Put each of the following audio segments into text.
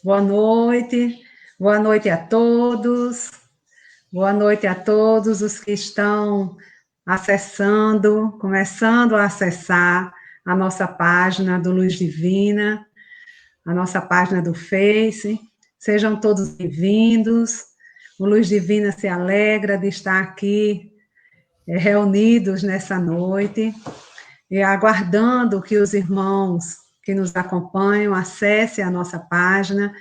Boa noite a todos, boa noite a todos os que estão acessando, começando a acessar a nossa página do Luz Divina, a nossa página do Face. Sejam todos bem-vindos. O Luz Divina se alegra de estar aqui reunidos nessa noite e aguardando que os irmãos que nos acompanham acessem a nossa página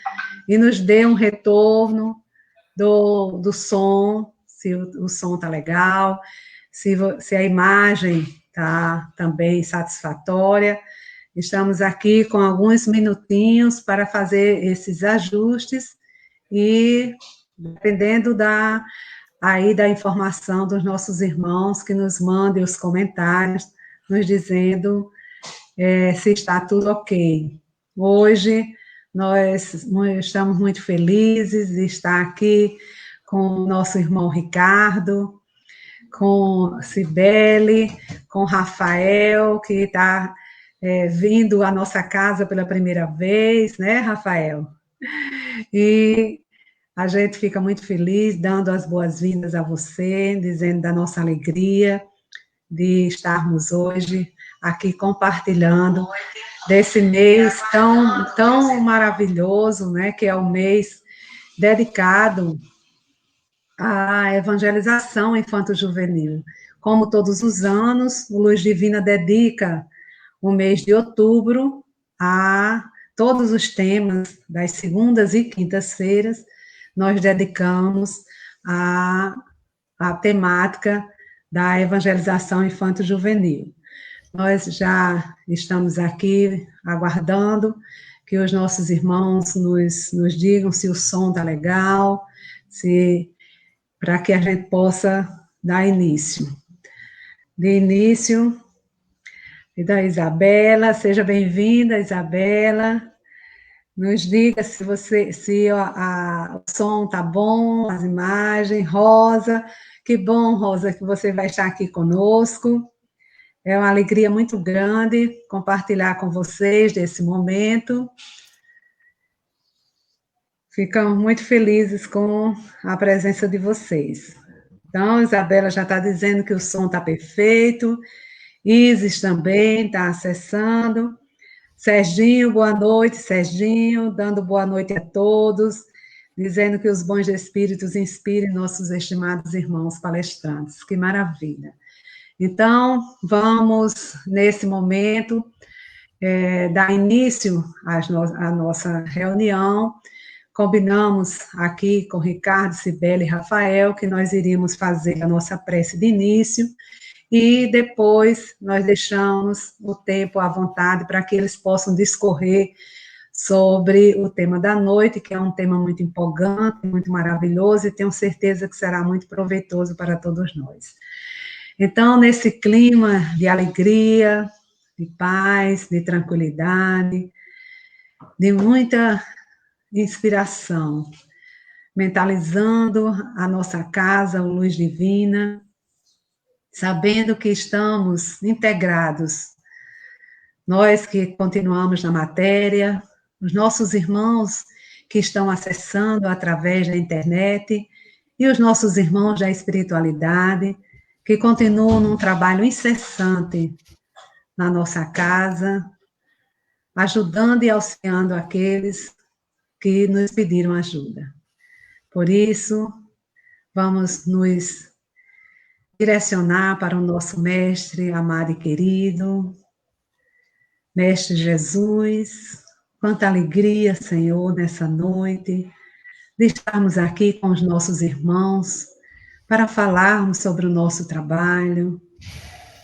e nos dê um retorno do som, se o som está legal, se a imagem está também satisfatória. Estamos aqui com alguns minutinhos para fazer esses ajustes e, dependendo da informação dos nossos irmãos, que nos mandem os comentários, nos dizendo se está tudo ok. Hoje, nós estamos muito felizes de estar aqui com o nosso irmão Ricardo, com Cibele, com Rafael, que está vindo à nossa casa pela primeira vez, né, Rafael? E a gente fica muito feliz, dando as boas-vindas a você, dizendo da nossa alegria de estarmos hoje aqui compartilhando desse mês tão maravilhoso, né, que é o mês dedicado à evangelização infanto-juvenil. Como todos os anos, o Luz Divina dedica o mês de outubro a todos os temas das segundas e quintas-feiras, nós dedicamos a temática da evangelização infanto-juvenil. Nós já estamos aqui aguardando que os nossos irmãos nos digam se o som está legal, para que a gente possa dar início. De início, e da Isabela, seja bem-vinda, Isabela. Nos diga se o som está bom, as imagens. Rosa, que bom, Rosa, que você vai estar aqui conosco. É uma alegria muito grande compartilhar com vocês desse momento. Ficamos muito felizes com a presença de vocês. Então, Isabela já está dizendo que o som está perfeito. Isis também está acessando. Serginho, boa noite, Serginho, dando boa noite a todos, dizendo que os bons espíritos inspirem nossos estimados irmãos palestrantes. Que maravilha. Então, vamos, nesse momento, dar início à nossa reunião. Combinamos aqui com Ricardo, Cibele e Rafael que nós iríamos fazer a nossa prece de início e depois nós deixamos o tempo à vontade para que eles possam discorrer sobre o tema da noite, que é um tema muito empolgante, muito maravilhoso, e tenho certeza que será muito proveitoso para todos nós. Então, nesse clima de alegria, de paz, de tranquilidade, de muita inspiração, mentalizando a nossa casa, o Luz Divina, sabendo que estamos integrados, nós que continuamos na matéria, os nossos irmãos que estão acessando através da internet, e os nossos irmãos da espiritualidade, que continuam num trabalho incessante na nossa casa, ajudando e auxiliando aqueles que nos pediram ajuda. Por isso, vamos nos direcionar para o nosso mestre amado e querido, Mestre Jesus. Quanta alegria, Senhor, nessa noite, de estarmos aqui com os nossos irmãos, para falarmos sobre o nosso trabalho,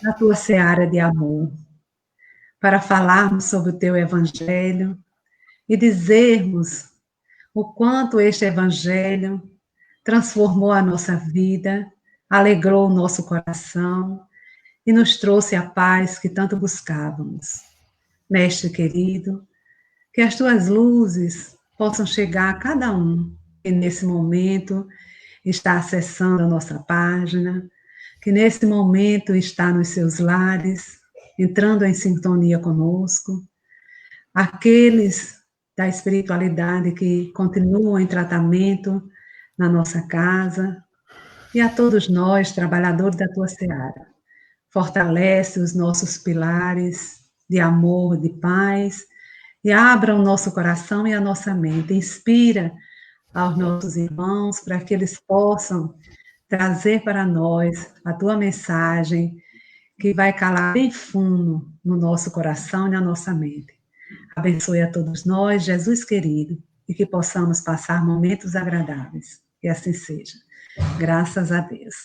na tua seara de amor, para falarmos sobre o teu evangelho e dizermos o quanto este evangelho transformou a nossa vida, alegrou o nosso coração e nos trouxe a paz que tanto buscávamos. Mestre querido, que as tuas luzes possam chegar a cada um que nesse momento está acessando a nossa página, que nesse momento está nos seus lares, entrando em sintonia conosco, aqueles da espiritualidade que continuam em tratamento na nossa casa, e a todos nós, trabalhadores da tua seara. Fortalece os nossos pilares de amor, de paz, e abra o nosso coração e a nossa mente. Inspira aos nossos irmãos para que eles possam trazer para nós a tua mensagem, que vai calar bem fundo no nosso coração e na nossa mente. Abençoe a todos nós, Jesus querido, e que possamos passar momentos agradáveis. Que assim seja. Graças a Deus.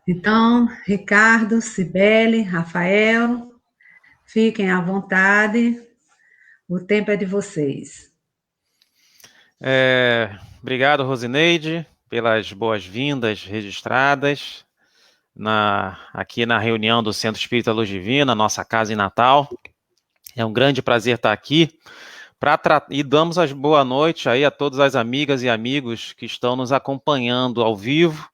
Então, Ricardo, Cibele, Rafael, fiquem à vontade. O tempo é de vocês. Obrigado, Rosineide, pelas boas-vindas registradas aqui na reunião do Centro Espírita Luz Divina, nossa casa em Natal. É um grande prazer estar aqui e damos as boa noite aí a todas as amigas e amigos que estão nos acompanhando ao vivo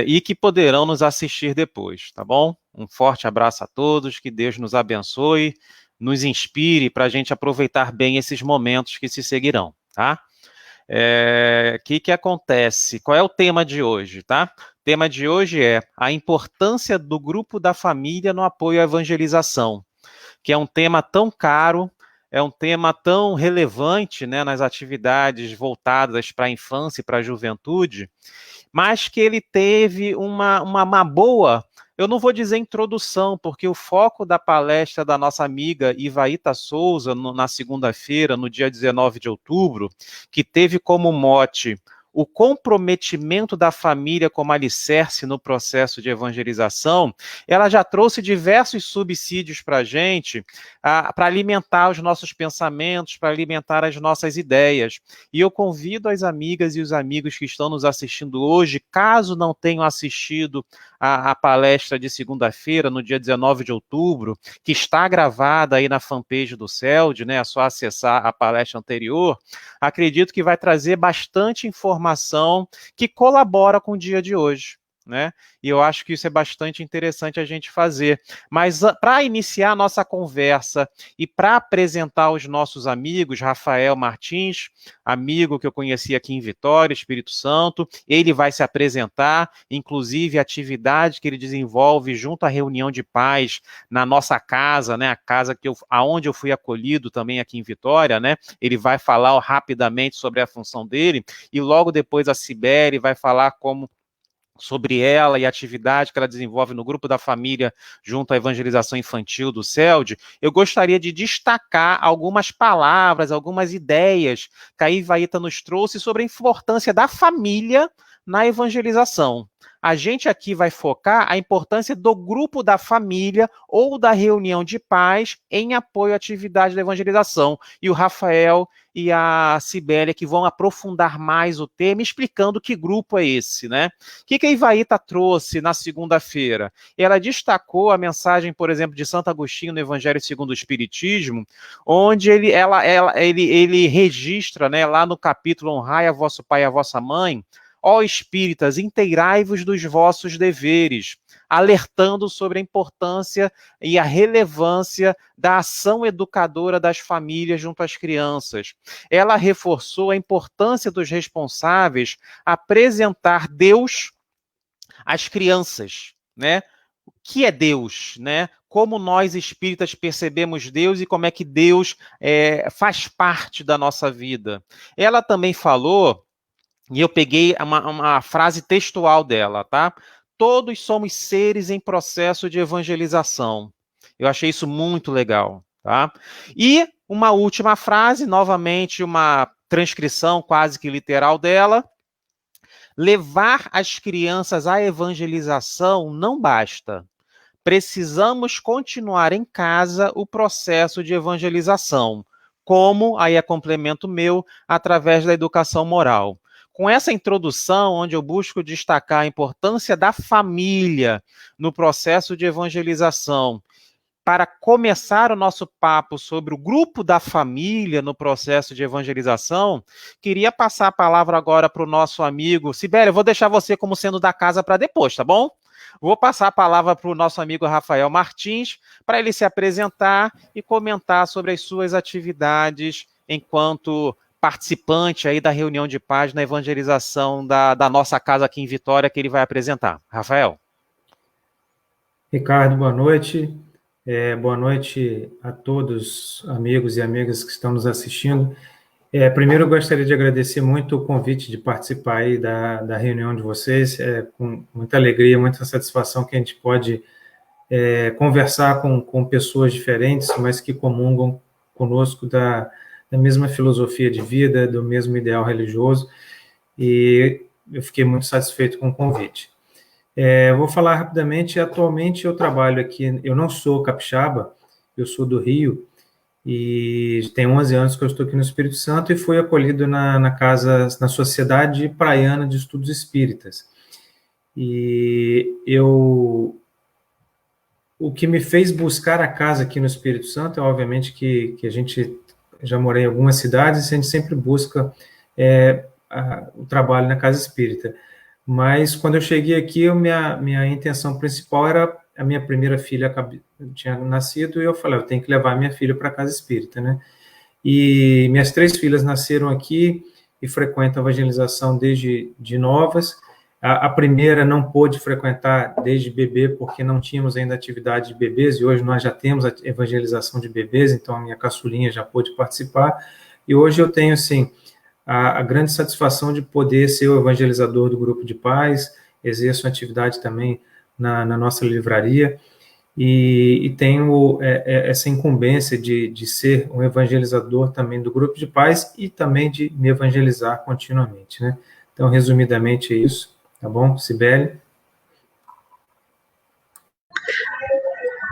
e que poderão nos assistir depois, tá bom? Um forte abraço a todos, que Deus nos abençoe, nos inspire para a gente aproveitar bem esses momentos que se seguirão, tá? Que acontece? Qual é o tema de hoje, tá? O tema de hoje é a importância do grupo da família no apoio à evangelização, que é um tema tão caro, é um tema tão relevante, né, nas atividades voltadas para a infância e para a juventude, mas que ele teve uma boa, eu não vou dizer introdução, porque o foco da palestra da nossa amiga Ivaíta Souza, na segunda-feira, no dia 19 de outubro, que teve como mote o comprometimento da família como alicerce no processo de evangelização, ela já trouxe diversos subsídios para a gente, para alimentar os nossos pensamentos, para alimentar as nossas ideias. E eu convido as amigas e os amigos que estão nos assistindo hoje, caso não tenham assistido a palestra de segunda-feira, no dia 19 de outubro, que está gravada aí na fanpage do CELD, né? É só acessar a palestra anterior. Acredito que vai trazer bastante informação que colabora com o dia de hoje, né? E eu acho que isso é bastante interessante a gente fazer. Mas para iniciar a nossa conversa e para apresentar os nossos amigos, Rafael Martins, amigo que eu conheci aqui em Vitória, Espírito Santo, ele vai se apresentar, inclusive a atividade que ele desenvolve junto à reunião de paz na nossa casa, né? A casa aonde eu fui acolhido também aqui em Vitória, né? Ele vai falar rapidamente sobre a função dele e logo depois a Cibele vai falar sobre ela e a atividade que ela desenvolve no grupo da família junto à evangelização infantil do CELD. Eu gostaria de destacar algumas palavras, algumas ideias que a Ivaíta nos trouxe sobre a importância da família na evangelização. A gente aqui vai focar a importância do grupo da família ou da reunião de paz em apoio à atividade da evangelização. E o Rafael e a Cibele que vão aprofundar mais o tema, explicando que grupo é esse, né? O que a Ivaíta trouxe na segunda-feira? Ela destacou a mensagem, por exemplo, de Santo Agostinho no Evangelho segundo o Espiritismo, onde ele registra, né, lá no capítulo Honrai a vosso pai e a vossa mãe, ó espíritas, inteirai-vos dos vossos deveres, alertando sobre a importância e a relevância da ação educadora das famílias junto às crianças. Ela reforçou a importância dos responsáveis apresentar Deus às crianças, né? O que é Deus, né? Como nós espíritas percebemos Deus e como é que Deus faz parte da nossa vida. Ela também falou, e eu peguei uma frase textual dela, tá? Todos somos seres em processo de evangelização. Eu achei isso muito legal, tá? E uma última frase, novamente uma transcrição quase que literal dela. Levar as crianças à evangelização não basta. Precisamos continuar em casa o processo de evangelização, como, aí é complemento meu, através da educação moral. Com essa introdução, onde eu busco destacar a importância da família no processo de evangelização, para começar o nosso papo sobre o grupo da família no processo de evangelização, queria passar a palavra agora para o nosso amigo. Cibele, eu vou deixar você como sendo da casa para depois, tá bom? Vou passar a palavra para o nosso amigo Rafael Martins, para ele se apresentar e comentar sobre as suas atividades enquanto participante aí da reunião de paz na evangelização da nossa casa aqui em Vitória, que ele vai apresentar. Rafael. Ricardo, boa noite. Boa noite a todos, amigos e amigas que estão nos assistindo. Primeiro, eu gostaria de agradecer muito o convite de participar aí da reunião de vocês. Com muita alegria, muita satisfação que a gente pode conversar com pessoas diferentes, mas que comungam conosco da mesma filosofia de vida, do mesmo ideal religioso, e eu fiquei muito satisfeito com o convite. Vou falar rapidamente. Atualmente eu trabalho aqui, eu não sou capixaba, eu sou do Rio, e tem 11 anos que eu estou aqui no Espírito Santo e fui acolhido na Sociedade Praiana de Estudos Espíritas. E o que me fez buscar a casa aqui no Espírito Santo é, obviamente, que a gente já morei em algumas cidades e a gente sempre busca o trabalho na casa espírita. Mas quando eu cheguei aqui, minha intenção principal era a minha primeira filha tinha nascido e eu falei, eu tenho que levar minha filha para a casa espírita, né? E minhas 3 filhas nasceram aqui e frequentam a evangelização desde novas. A primeira não pôde frequentar desde bebê, porque não tínhamos ainda atividade de bebês, e hoje nós já temos a evangelização de bebês, então a minha caçulinha já pôde participar. E hoje eu tenho, assim, a grande satisfação de poder ser o evangelizador do grupo de paz, exerço uma atividade também na nossa livraria, e tenho essa incumbência de ser um evangelizador também do grupo de paz e também de me evangelizar continuamente, né? Então, resumidamente, é isso, tá bom, Cibele?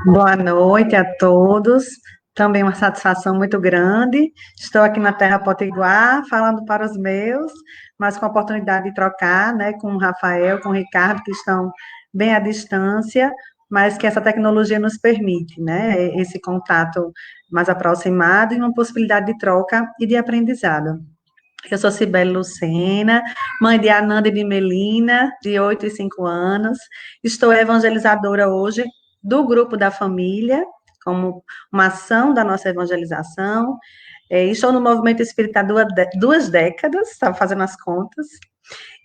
Boa noite a todos. Também uma satisfação muito grande. Estou aqui na Terra Potiguar, falando para os meus, mas com a oportunidade de trocar, né, com o Rafael, com o Ricardo, que estão bem à distância, mas que essa tecnologia nos permite, né, esse contato mais aproximado e uma possibilidade de troca e de aprendizado. Eu sou Cibele Lucena, mãe de Ananda e de Melina, de 8 e 5 anos. Estou evangelizadora hoje do grupo da família, como uma ação da nossa evangelização. Estou no movimento espírita há 2 décadas, estava fazendo as contas,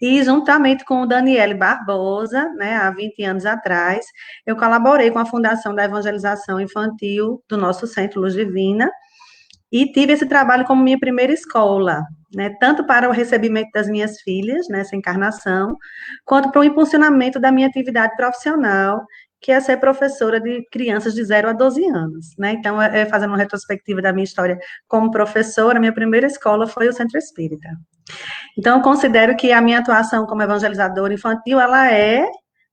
e juntamente com o Daniele Barbosa, né, há 20 anos atrás, eu colaborei com a Fundação da Evangelização Infantil do nosso Centro Luz Divina, e tive esse trabalho como minha primeira escola, né, tanto para o recebimento das minhas filhas, nessa encarnação, quanto para o impulsionamento da minha atividade profissional, que é ser professora de crianças de 0 a 12 anos, né, então, fazendo uma retrospectiva da minha história como professora, minha primeira escola foi o Centro Espírita. Então, eu considero que a minha atuação como evangelizadora infantil, né,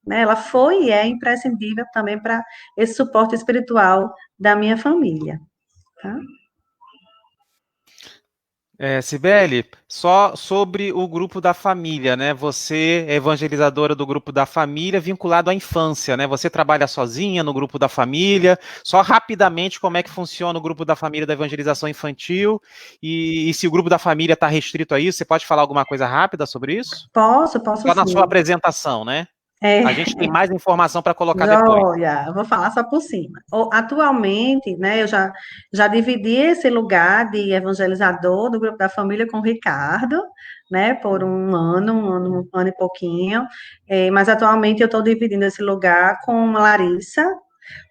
ela foi e é imprescindível também para esse suporte espiritual da minha família, tá? Cibele, só sobre o grupo da família, né? Você é evangelizadora do grupo da família vinculado à infância, né? Você trabalha sozinha no grupo da família. Só rapidamente, como é que funciona o grupo da família da evangelização infantil? E se o grupo da família está restrito a isso, você pode falar alguma coisa rápida sobre isso? Posso Só na sim. sua apresentação, né? A gente tem mais informação para colocar depois. Eu vou falar só por cima. Atualmente, né, eu já dividi esse lugar de evangelizador do grupo da família com o Ricardo, né, por um ano e pouquinho, mas atualmente eu estou dividindo esse lugar com a Larissa.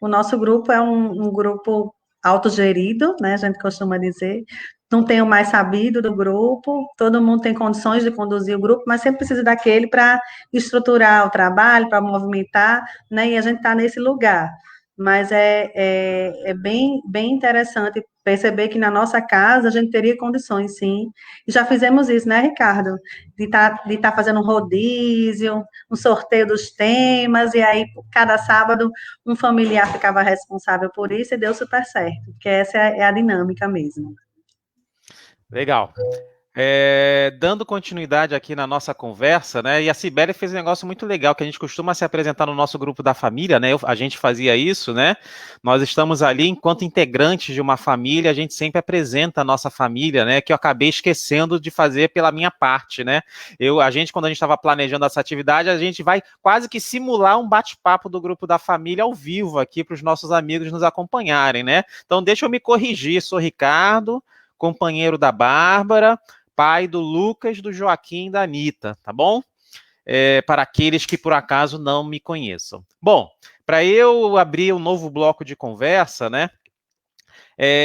O nosso grupo é um grupo autogerido, né, a gente costuma dizer, não tenho mais sabido do grupo, todo mundo tem condições de conduzir o grupo, mas sempre precisa daquele para estruturar o trabalho, para movimentar, né, e a gente está nesse lugar. Mas é bem interessante perceber que na nossa casa a gente teria condições, sim. E já fizemos isso, né, Ricardo? De tá fazendo um rodízio, um sorteio dos temas, e aí, cada sábado, um familiar ficava responsável por isso e deu super certo, porque essa é a dinâmica mesmo. Legal. Dando continuidade aqui na nossa conversa, né? E a Cibele fez um negócio muito legal, que a gente costuma se apresentar no nosso grupo da família, né? A gente fazia isso, né? Nós estamos ali enquanto integrantes de uma família, a gente sempre apresenta a nossa família, né? Que eu acabei esquecendo de fazer pela minha parte, né? Quando a gente estava planejando essa atividade, a gente vai quase que simular um bate-papo do grupo da família ao vivo aqui para os nossos amigos nos acompanharem, né? Então, deixa eu me corrigir, sou Ricardo, companheiro da Bárbara, pai do Lucas, do Joaquim e da Anitta, tá bom? Para aqueles que por acaso não me conheçam. Bom, para eu abrir um novo bloco de conversa, né?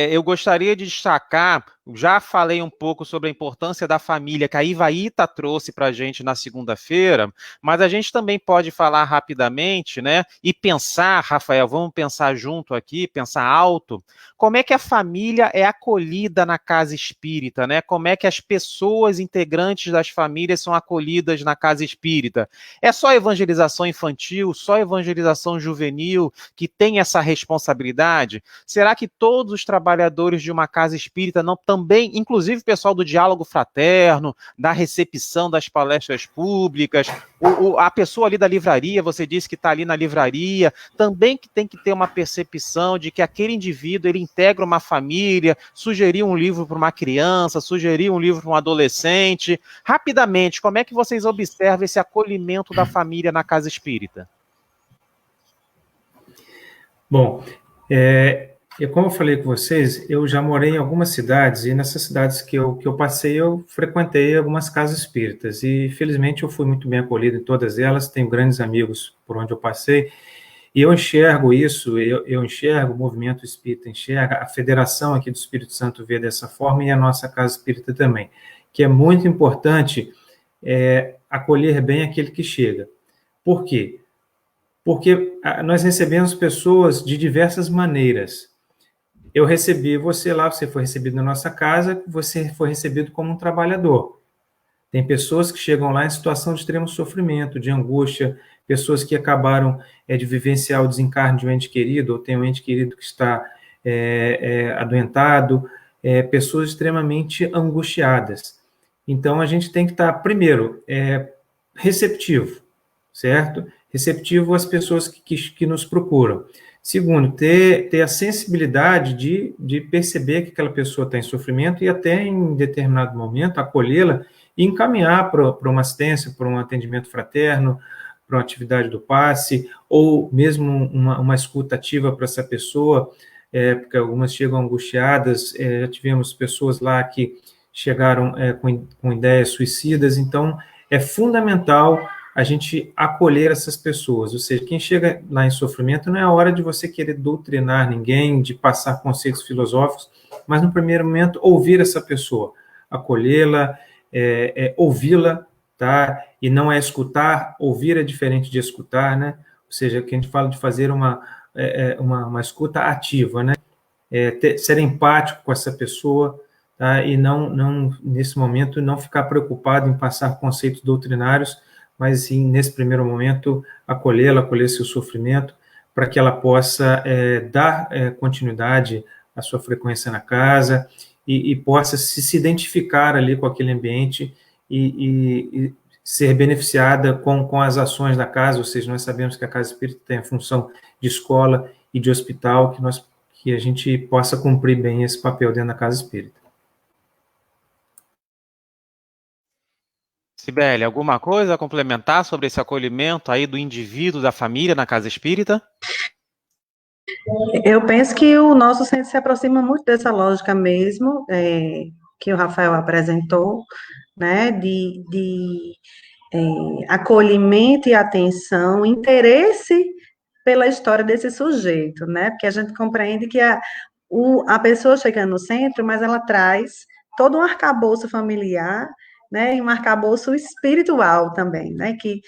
Eu gostaria de destacar, já falei um pouco sobre a importância da família, que a Ivaíta trouxe para a gente na segunda-feira, mas a gente também pode falar rapidamente, né? E pensar, Rafael, vamos pensar junto aqui, pensar alto, como é que a família é acolhida na casa espírita, né? Como é que as pessoas integrantes das famílias são acolhidas na casa espírita? É só evangelização infantil, só evangelização juvenil que tem essa responsabilidade? Será que todos os trabalhadores de uma casa espírita não também, inclusive o pessoal do diálogo fraterno, da recepção das palestras públicas, a pessoa ali da livraria, você disse que está ali na livraria, também que tem que ter uma percepção de que aquele indivíduo, ele integra uma família, sugerir um livro para uma criança, sugerir um livro para um adolescente. Rapidamente, como é que vocês observam esse acolhimento da família na casa espírita? Bom, como eu falei com vocês, eu já morei em algumas cidades, e nessas cidades que eu passei, eu frequentei algumas casas espíritas, e felizmente eu fui muito bem acolhido em todas elas, tenho grandes amigos por onde eu passei, e eu enxergo isso, eu enxergo o movimento espírita, enxerga, a federação aqui do Espírito Santo vê dessa forma, e a nossa casa espírita também, que é muito importante acolher bem aquele que chega. Por quê? Porque nós recebemos pessoas de diversas maneiras. Eu recebi você lá, você foi recebido na nossa casa, você foi recebido como um trabalhador. Tem pessoas que chegam lá em situação de extremo sofrimento, de angústia, pessoas que acabaram de vivenciar o desencarne de um ente querido, ou tem um ente querido que está adoentado, pessoas extremamente angustiadas. Então, a gente tem que estar, primeiro, receptivo, certo? Receptivo às pessoas que nos procuram. Segundo, ter a sensibilidade de perceber que aquela pessoa está em sofrimento e até em determinado momento acolhê-la e encaminhar para uma assistência, para um atendimento fraterno, para uma atividade do passe, ou mesmo uma escuta ativa para essa pessoa, porque algumas chegam angustiadas, já tivemos pessoas lá que chegaram com ideias suicidas, então é fundamental a gente acolher essas pessoas, ou seja, quem chega lá em sofrimento não é a hora de você querer doutrinar ninguém, de passar conceitos filosóficos, mas no primeiro momento ouvir essa pessoa, acolhê-la, ouvi-la, tá? E não é escutar, ouvir é diferente de escutar, né? Ou seja, que a gente fala de fazer uma escuta ativa, né? Ser empático com essa pessoa, tá? E não nesse momento não ficar preocupado em passar conceitos doutrinários, mas sim, nesse primeiro momento, acolhê-la, acolher seu sofrimento, para que ela possa dar continuidade à sua frequência na casa e possa se identificar ali com aquele ambiente e ser beneficiada com as ações da casa, ou seja, nós sabemos que a casa espírita tem a função de escola e de hospital, que a gente possa cumprir bem esse papel dentro da casa espírita. Cibele, alguma coisa a complementar sobre esse acolhimento aí do indivíduo, da família na casa espírita? Eu penso que o nosso centro se aproxima muito dessa lógica mesmo, que o Rafael apresentou, né, de acolhimento e atenção, interesse pela história desse sujeito, né, porque a gente compreende que a pessoa chega no centro, mas ela traz todo um arcabouço familiar, né, e um arcabouço espiritual também, né, que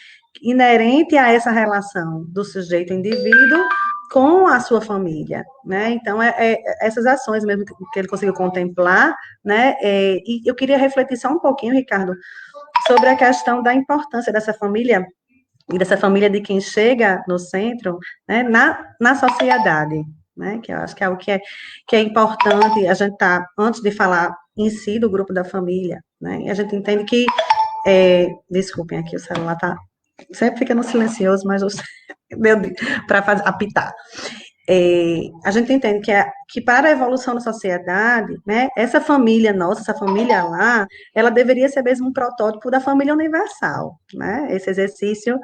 inerente a essa relação do sujeito indivíduo com a sua família, né, então essas ações mesmo que ele conseguiu contemplar, né, e eu queria refletir só um pouquinho, Ricardo, sobre a questão da importância dessa família, e dessa família de quem chega no centro, né, na sociedade, né, que eu acho que é algo que é importante a gente antes de falar em si do grupo da família, né? E a gente entende que, desculpem aqui, o celular tá, sempre fica no silencioso, mas meu Deus, para apitar. A gente entende que para a evolução da sociedade, né, essa família nossa, essa família lá, ela deveria ser mesmo um protótipo da família universal, né? Esse exercício,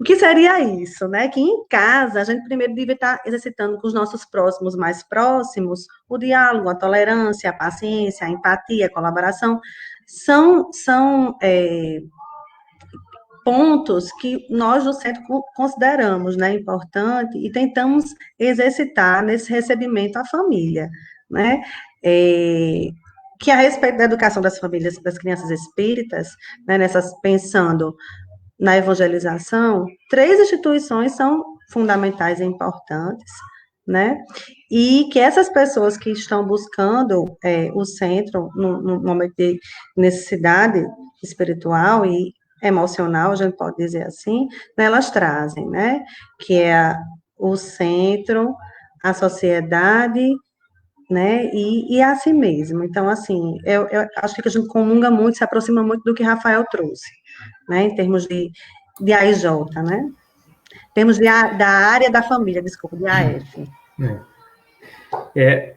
o que seria isso, né? Que em casa a gente primeiro deve estar exercitando com os nossos próximos mais próximos o diálogo, a tolerância, a paciência, a empatia, a colaboração, são pontos que nós do centro consideramos, né, importante e tentamos exercitar nesse recebimento à família, né, que a respeito da educação das famílias, das crianças espíritas, né, pensando na evangelização, 3 instituições são fundamentais e importantes, né, e que essas pessoas que estão buscando o centro no momento de necessidade espiritual e emocional, a gente pode dizer assim, né, elas trazem, né, que é o centro, a sociedade, né, e a si mesmo. Então, assim, eu acho que a gente comunga muito, se aproxima muito do que Rafael trouxe, né, em termos de AIJ, né, em termos da área da família, desculpa, de AF.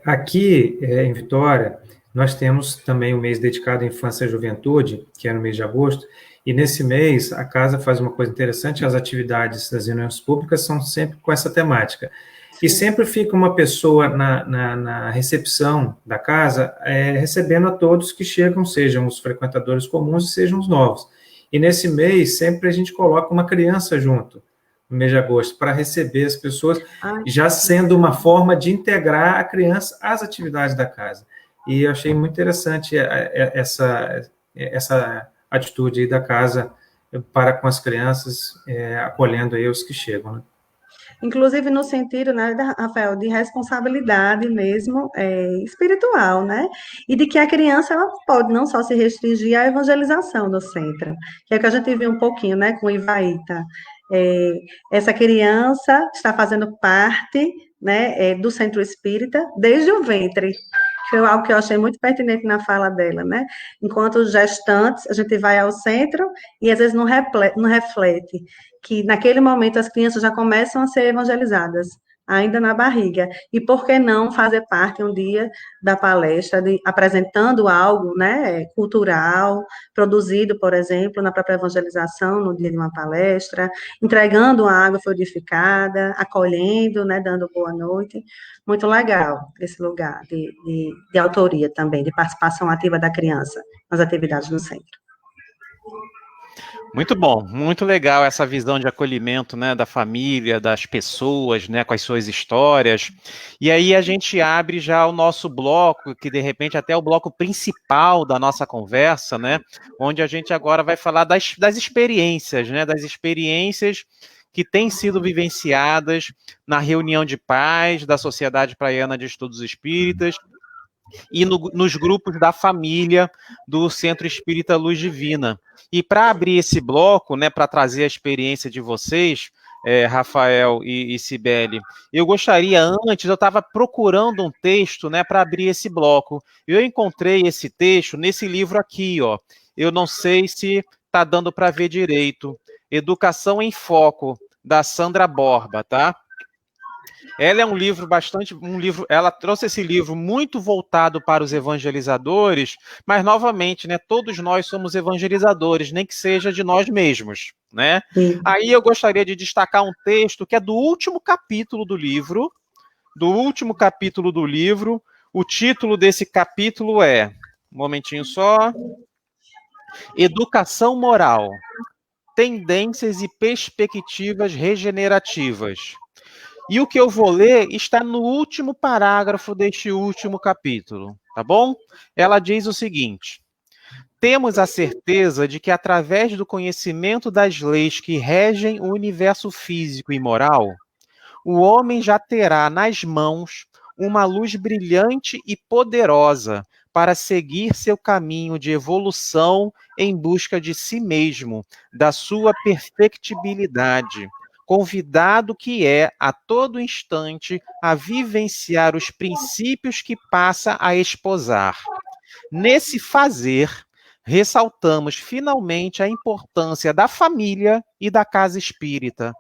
Aqui em Vitória, nós temos também o mês dedicado à infância e juventude, que é no mês de agosto, e nesse mês a casa faz uma coisa interessante, as atividades das reuniões públicas são sempre com essa temática. Sim. E sempre fica uma pessoa na recepção da casa, recebendo a todos que chegam, sejam os frequentadores comuns e sejam os novos. E nesse mês, sempre a gente coloca uma criança junto, no mês de agosto, para receber as pessoas, já sendo uma forma de integrar a criança às atividades da casa. E eu achei muito interessante essa atitude aí da casa para com as crianças, acolhendo aí os que chegam, né? Inclusive no sentido, né, Rafael, de responsabilidade mesmo espiritual, né? E de que a criança ela pode não só se restringir à evangelização do centro, que é o que a gente viu um pouquinho, né, com o Ivaíta. Essa criança está fazendo parte, né, do centro espírita desde o ventre. Foi algo que eu achei muito pertinente na fala dela, né? Enquanto gestantes, a gente vai ao centro e às vezes não reflete que naquele momento as crianças já começam a ser evangelizadas, ainda na barriga. E por que não fazer parte um dia da palestra, apresentando algo, né, cultural, produzido, por exemplo, na própria evangelização, no dia de uma palestra, entregando a água fluidificada, acolhendo, né, dando boa noite. Muito legal esse lugar de autoria também, de participação ativa da criança nas atividades no centro. Muito bom, muito legal essa visão de acolhimento, né, da família, das pessoas, né, com as suas histórias. E aí a gente abre já o nosso bloco, que de repente até é o bloco principal da nossa conversa, né, onde a gente agora vai falar das experiências, né, das experiências que têm sido vivenciadas na reunião de paz da Sociedade Praiana de Estudos Espíritas e nos grupos da família do Centro Espírita Luz Divina. E para abrir esse bloco, né, para trazer a experiência de vocês, Rafael e Cibele, eu gostaria antes, eu estava procurando um texto, né, para abrir esse bloco. Eu encontrei esse texto nesse livro aqui, ó. Eu não sei se está dando para ver direito. Educação em Foco, da Sandra Borba, tá? Ela é um livro ela trouxe esse livro muito voltado para os evangelizadores, mas novamente, né, todos nós somos evangelizadores, nem que seja de nós mesmos, né? Sim. Aí eu gostaria de destacar um texto que é do último capítulo do livro, o título desse capítulo é, um momentinho só, Educação Moral, Tendências e Perspectivas Regenerativas. E o que eu vou ler está no último parágrafo deste último capítulo, tá bom? Ela diz o seguinte: temos a certeza de que através do conhecimento das leis que regem o universo físico e moral, o homem já terá nas mãos uma luz brilhante e poderosa para seguir seu caminho de evolução em busca de si mesmo, da sua perfectibilidade, convidado que é, a todo instante, a vivenciar os princípios que passa a esposar. Nesse fazer, ressaltamos finalmente a importância da família e da casa espírita,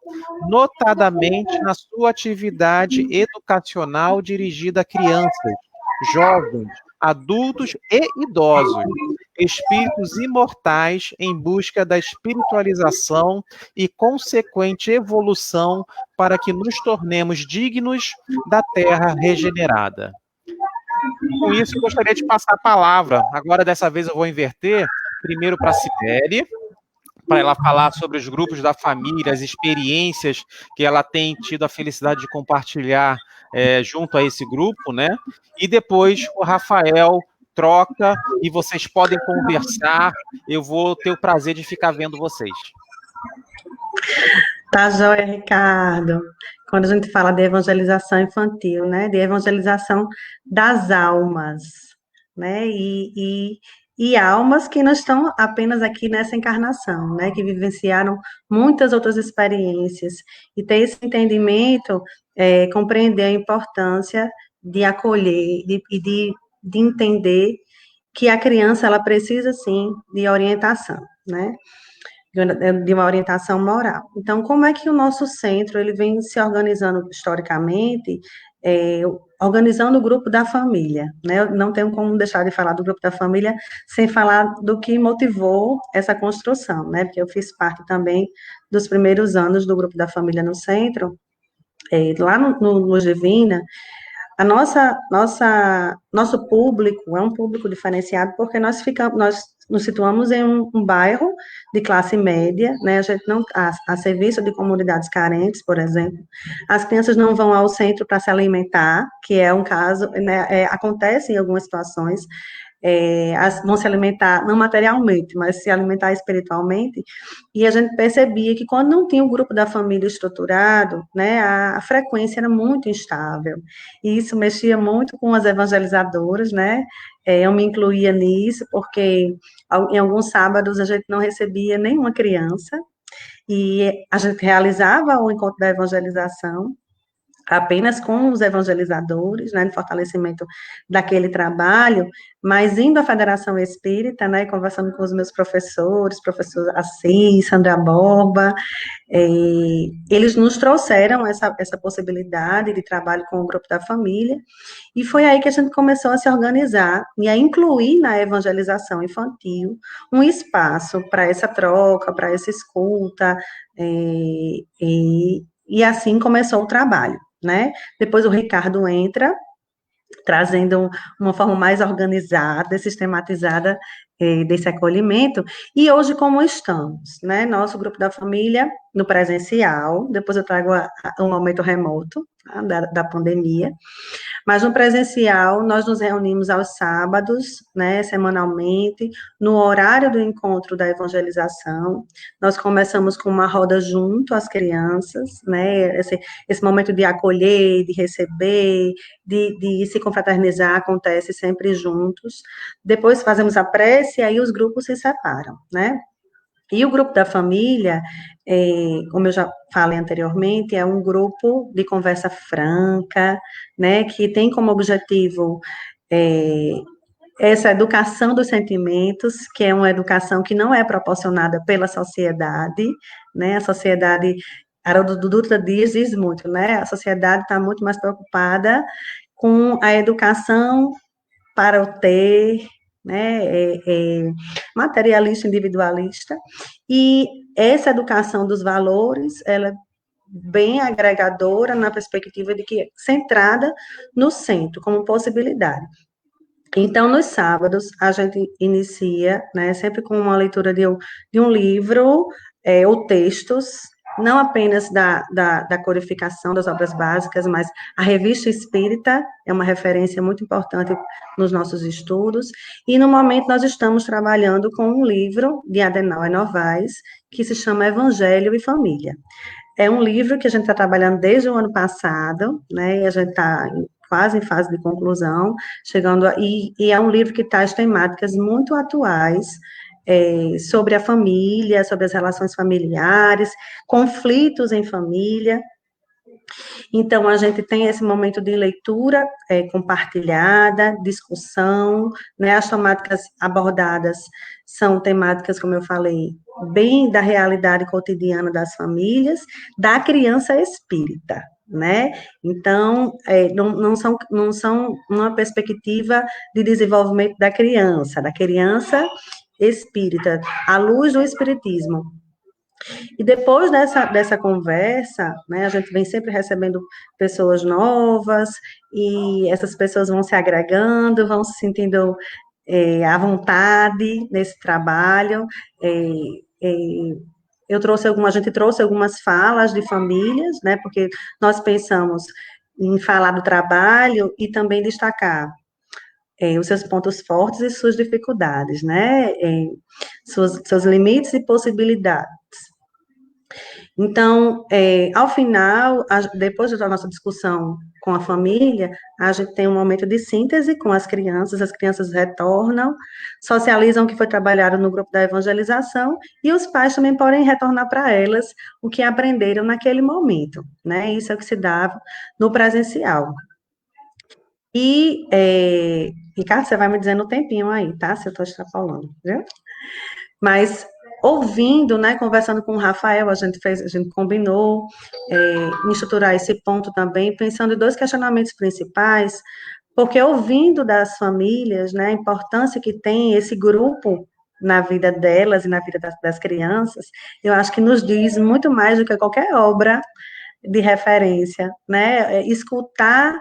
notadamente na sua atividade educacional dirigida a crianças, jovens, adultos e idosos, espíritos imortais em busca da espiritualização e consequente evolução para que nos tornemos dignos da terra regenerada. Com isso, eu gostaria de passar a palavra. Agora, dessa vez, eu vou inverter, primeiro para a Cibele, para ela falar sobre os grupos da família, as experiências que ela tem tido a felicidade de compartilhar junto a esse grupo, né? E depois o Rafael troca e vocês podem conversar. Eu vou ter o prazer de ficar vendo vocês. Tá joia, Ricardo. Quando a gente fala de evangelização infantil, né, de evangelização das almas, né, e almas que não estão apenas aqui nessa encarnação, né, que vivenciaram muitas outras experiências, e ter esse entendimento, compreender a importância de acolher e de entender que a criança, ela precisa, sim, de orientação, né, de uma orientação moral. Então, como é que o nosso centro ele vem se organizando historicamente, organizando o grupo da família, né? Eu não tenho como deixar de falar do grupo da família sem falar do que motivou essa construção, né? Porque eu fiz parte também dos primeiros anos do grupo da família no centro, lá no Divina. Nosso público é um público diferenciado porque nós nos situamos em um bairro de classe média, né? A gente não a serviço de comunidades carentes, por exemplo. As crianças não vão ao centro para se alimentar, que é um caso, né? Acontece em algumas situações. Vão se alimentar, não materialmente, mas se alimentar espiritualmente, e a gente percebia que quando não tinha o grupo da família estruturado, né, a frequência era muito instável, e isso mexia muito com as evangelizadoras, né, eu me incluía nisso, porque em alguns sábados a gente não recebia nenhuma criança, e a gente realizava o encontro da evangelização, apenas com os evangelizadores, né, no fortalecimento daquele trabalho, mas indo à Federação Espírita, né, conversando com os meus professores, professor Assis, Sandra Borba, eles nos trouxeram essa possibilidade de trabalho com o grupo da família, e foi aí que a gente começou a se organizar e a incluir na evangelização infantil um espaço para essa troca, para essa escuta, e assim começou o trabalho, né? Depois o Ricardo entra, trazendo uma forma mais organizada, sistematizada desse acolhimento, e hoje como estamos, né? Nosso grupo da família no presencial, depois eu trago um momento remoto, tá? da pandemia, mas no presencial, nós nos reunimos aos sábados, né, semanalmente, no horário do encontro da evangelização. Nós começamos com uma roda junto às crianças, né, esse momento de acolher, de receber, de se confraternizar, acontece sempre juntos. Depois fazemos a prece, e aí os grupos se separam, né. E o grupo da família, como eu já falei anteriormente, é um grupo de conversa franca, né, que tem como objetivo essa educação dos sentimentos, que é uma educação que não é proporcionada pela sociedade, né, a sociedade, Haroldo Dutra diz muito, né, a sociedade está muito mais preocupada com a educação para o ter, né, materialista, individualista, e essa educação dos valores, ela é bem agregadora na perspectiva de que é centrada no centro, como possibilidade. Então, nos sábados, a gente inicia, né, sempre com uma leitura de um livro, ou textos, não apenas da codificação das obras básicas, mas a Revista Espírita é uma referência muito importante nos nossos estudos, e no momento nós estamos trabalhando com um livro de Adenauer Novaes, que se chama Evangelho e Família. É um livro que a gente está trabalhando desde o ano passado, né, e a gente está quase em fase de conclusão, e é um livro que traz temáticas muito atuais, sobre a família, sobre as relações familiares, conflitos em família, Então, a gente tem esse momento de leitura compartilhada, discussão, né? As temáticas abordadas são temáticas, como eu falei, bem da realidade cotidiana das famílias, da criança espírita, né? Então, não são uma perspectiva de desenvolvimento da criança espírita, à luz do espiritismo. E depois dessa conversa, né, a gente vem sempre recebendo pessoas novas, e essas pessoas vão se agregando, vão se sentindo à vontade nesse trabalho. É, é, a gente trouxe algumas falas de famílias, né, porque nós pensamos em falar do trabalho e também destacar os seus pontos fortes e suas dificuldades, né, seus limites e possibilidades. Então, ao final, depois da nossa discussão com a família, a gente tem um momento de síntese com as crianças retornam, socializam o que foi trabalhado no grupo da evangelização, e os pais também podem retornar para elas o que aprenderam naquele momento, né? Isso é o que se dá no presencial. E, Ricardo, você vai me dizendo o tempinho aí, tá? Se eu estou extrapolando, viu? Mas ouvindo, né, conversando com o Rafael, a gente combinou em estruturar esse ponto também, pensando em 2 questionamentos principais, porque ouvindo das famílias, né, a importância que tem esse grupo na vida delas e na vida das crianças, eu acho que nos diz muito mais do que qualquer obra de referência, né? Escutar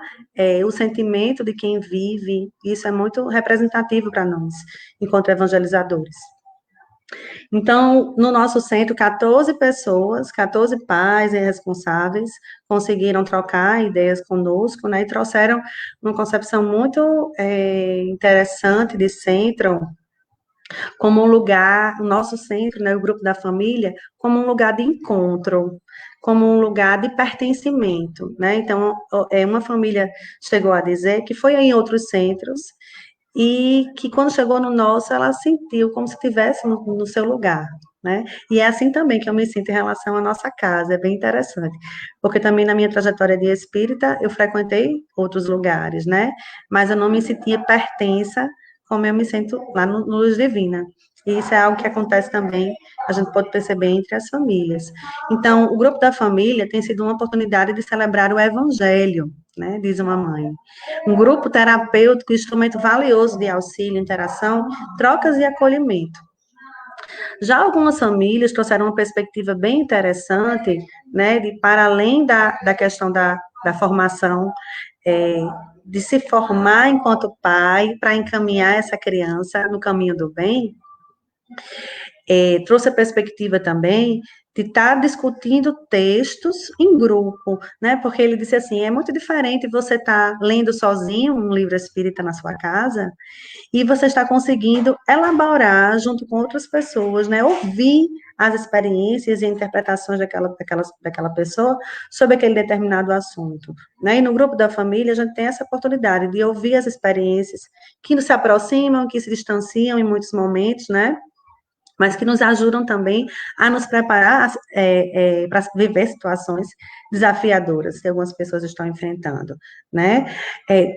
o sentimento de quem vive, isso é muito representativo para nós, enquanto evangelizadores. Então, no nosso centro, 14 pessoas, 14 pais e responsáveis conseguiram trocar ideias conosco, né, e trouxeram uma concepção muito interessante de centro, como um lugar, o nosso centro, né, o grupo da família, como um lugar de encontro, como um lugar de pertencimento, né? Então, uma família chegou a dizer que foi em outros centros e que quando chegou no nosso, ela sentiu como se estivesse no seu lugar, né? E é assim também que eu me sinto em relação à nossa casa, é bem interessante, porque também na minha trajetória de espírita, eu frequentei outros lugares, né? Mas eu não me sentia pertença como eu me sinto lá no Luz Divina. E isso é algo que acontece também, a gente pode perceber entre as famílias. Então, o grupo da família tem sido uma oportunidade de celebrar o evangelho, né? Diz uma mãe. Um grupo terapêutico, instrumento valioso de auxílio, interação, trocas e acolhimento. Já algumas famílias trouxeram uma perspectiva bem interessante, né, de para além da questão da formação, de se formar enquanto pai, para encaminhar essa criança no caminho do bem, trouxe a perspectiva também de estar discutindo textos em grupo, né? Porque ele disse assim, é muito diferente você estar lendo sozinho um livro espírita na sua casa e você está conseguindo elaborar junto com outras pessoas, né? Ouvir as experiências e interpretações daquela pessoa sobre aquele determinado assunto, né? E no grupo da família a gente tem essa oportunidade de ouvir as experiências que nos se aproximam, que se distanciam em muitos momentos, né? Mas que nos ajudam também a nos preparar para viver situações desafiadoras que algumas pessoas estão enfrentando, né?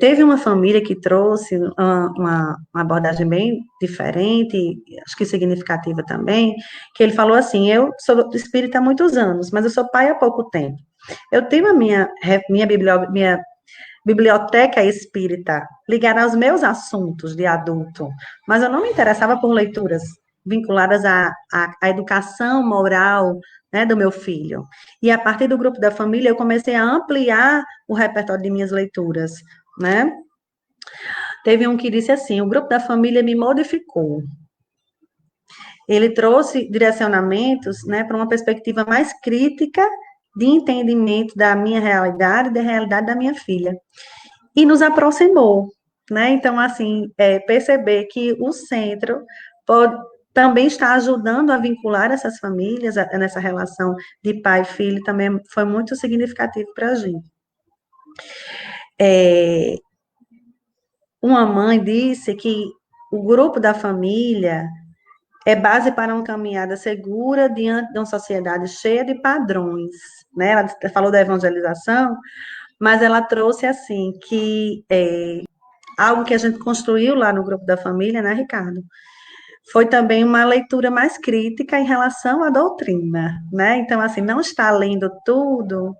Teve uma família que trouxe uma abordagem bem diferente, acho que significativa também, que ele falou assim, eu sou espírita há muitos anos, mas eu sou pai há pouco tempo. Eu tenho a minha biblioteca espírita ligada aos meus assuntos de adulto, mas eu não me interessava por leituras vinculadas à educação moral, né, do meu filho. E a partir do grupo da família, eu comecei a ampliar o repertório de minhas leituras, né? Teve um que disse assim, o grupo da família me modificou. Ele trouxe direcionamentos, né, para uma perspectiva mais crítica de entendimento da minha realidade e da realidade da minha filha. E nos aproximou, né? Então, assim, perceber que o centro pode também está ajudando a vincular essas famílias nessa relação de pai e filho também foi muito significativo para a gente. Uma mãe disse que o grupo da família é base para uma caminhada segura diante de uma sociedade cheia de padrões, né? Ela falou da evangelização, mas ela trouxe, assim, que algo que a gente construiu lá no grupo da família, né, Ricardo? Foi também uma leitura mais crítica em relação à doutrina, né? Então, assim, não está lendo tudo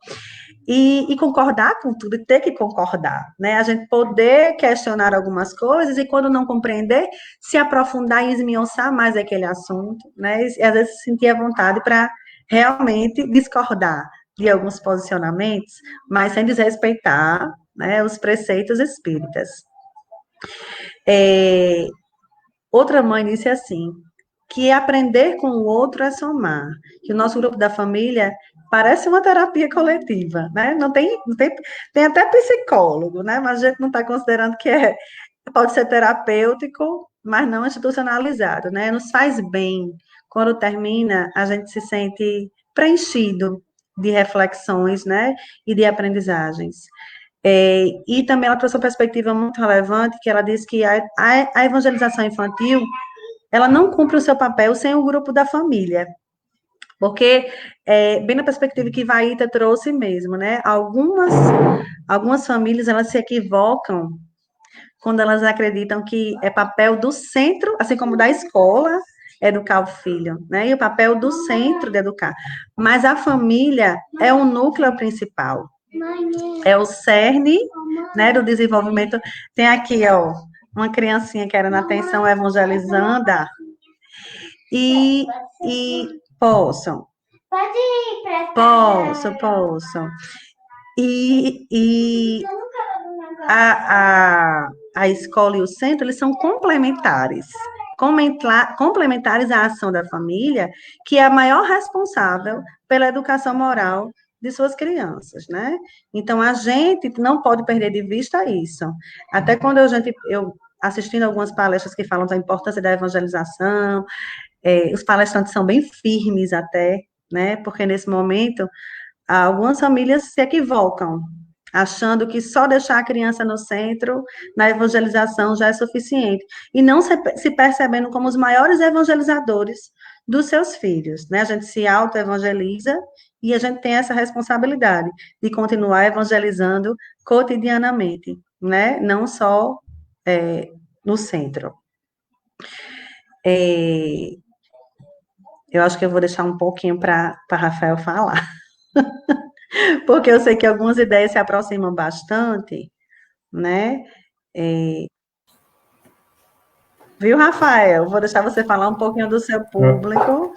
e concordar com tudo, e ter que concordar, né? A gente poder questionar algumas coisas e, quando não compreender, se aprofundar e esmiuçar mais aquele assunto, né? E às vezes sentir a vontade para realmente discordar de alguns posicionamentos, mas sem desrespeitar, né, os preceitos espíritas. Outra mãe disse assim, que aprender com o outro é somar, que o nosso grupo da família parece uma terapia coletiva, né? Tem até psicólogo, né? Mas a gente não está considerando que pode ser terapêutico, mas não institucionalizado, né? Nos faz bem. Quando termina, a gente se sente preenchido de reflexões, né? E de aprendizagens. E também ela trouxe uma perspectiva muito relevante, que ela disse que a evangelização infantil, ela não cumpre o seu papel sem o grupo da família, porque, bem na perspectiva que Vaíta trouxe mesmo, né, algumas famílias, elas se equivocam quando elas acreditam que é papel do centro, assim como da escola, educar o filho, né, e o papel do centro de educar, mas a família é o núcleo principal, é o cerne, né, do desenvolvimento. Tem aqui, ó, uma criancinha querendo atenção evangelizanda, e posso. Pode ir para Posso. E a escola e o centro, eles são complementares. Complementares à ação da família, que é a maior responsável pela educação moral de suas crianças, né? Então, a gente não pode perder de vista isso. Até quando eu assistindo algumas palestras que falam da importância da evangelização, os palestrantes são bem firmes até, né? Porque nesse momento, algumas famílias se equivocam, achando que só deixar a criança no centro, na evangelização, já é suficiente. E não se percebendo como os maiores evangelizadores dos seus filhos, né? A gente se auto-evangeliza e a gente tem essa responsabilidade de continuar evangelizando cotidianamente, né? Não só no centro. Eu acho que eu vou deixar um pouquinho para Rafael falar, porque eu sei que algumas ideias se aproximam bastante, né? Viu, Rafael? Vou deixar você falar um pouquinho do seu público.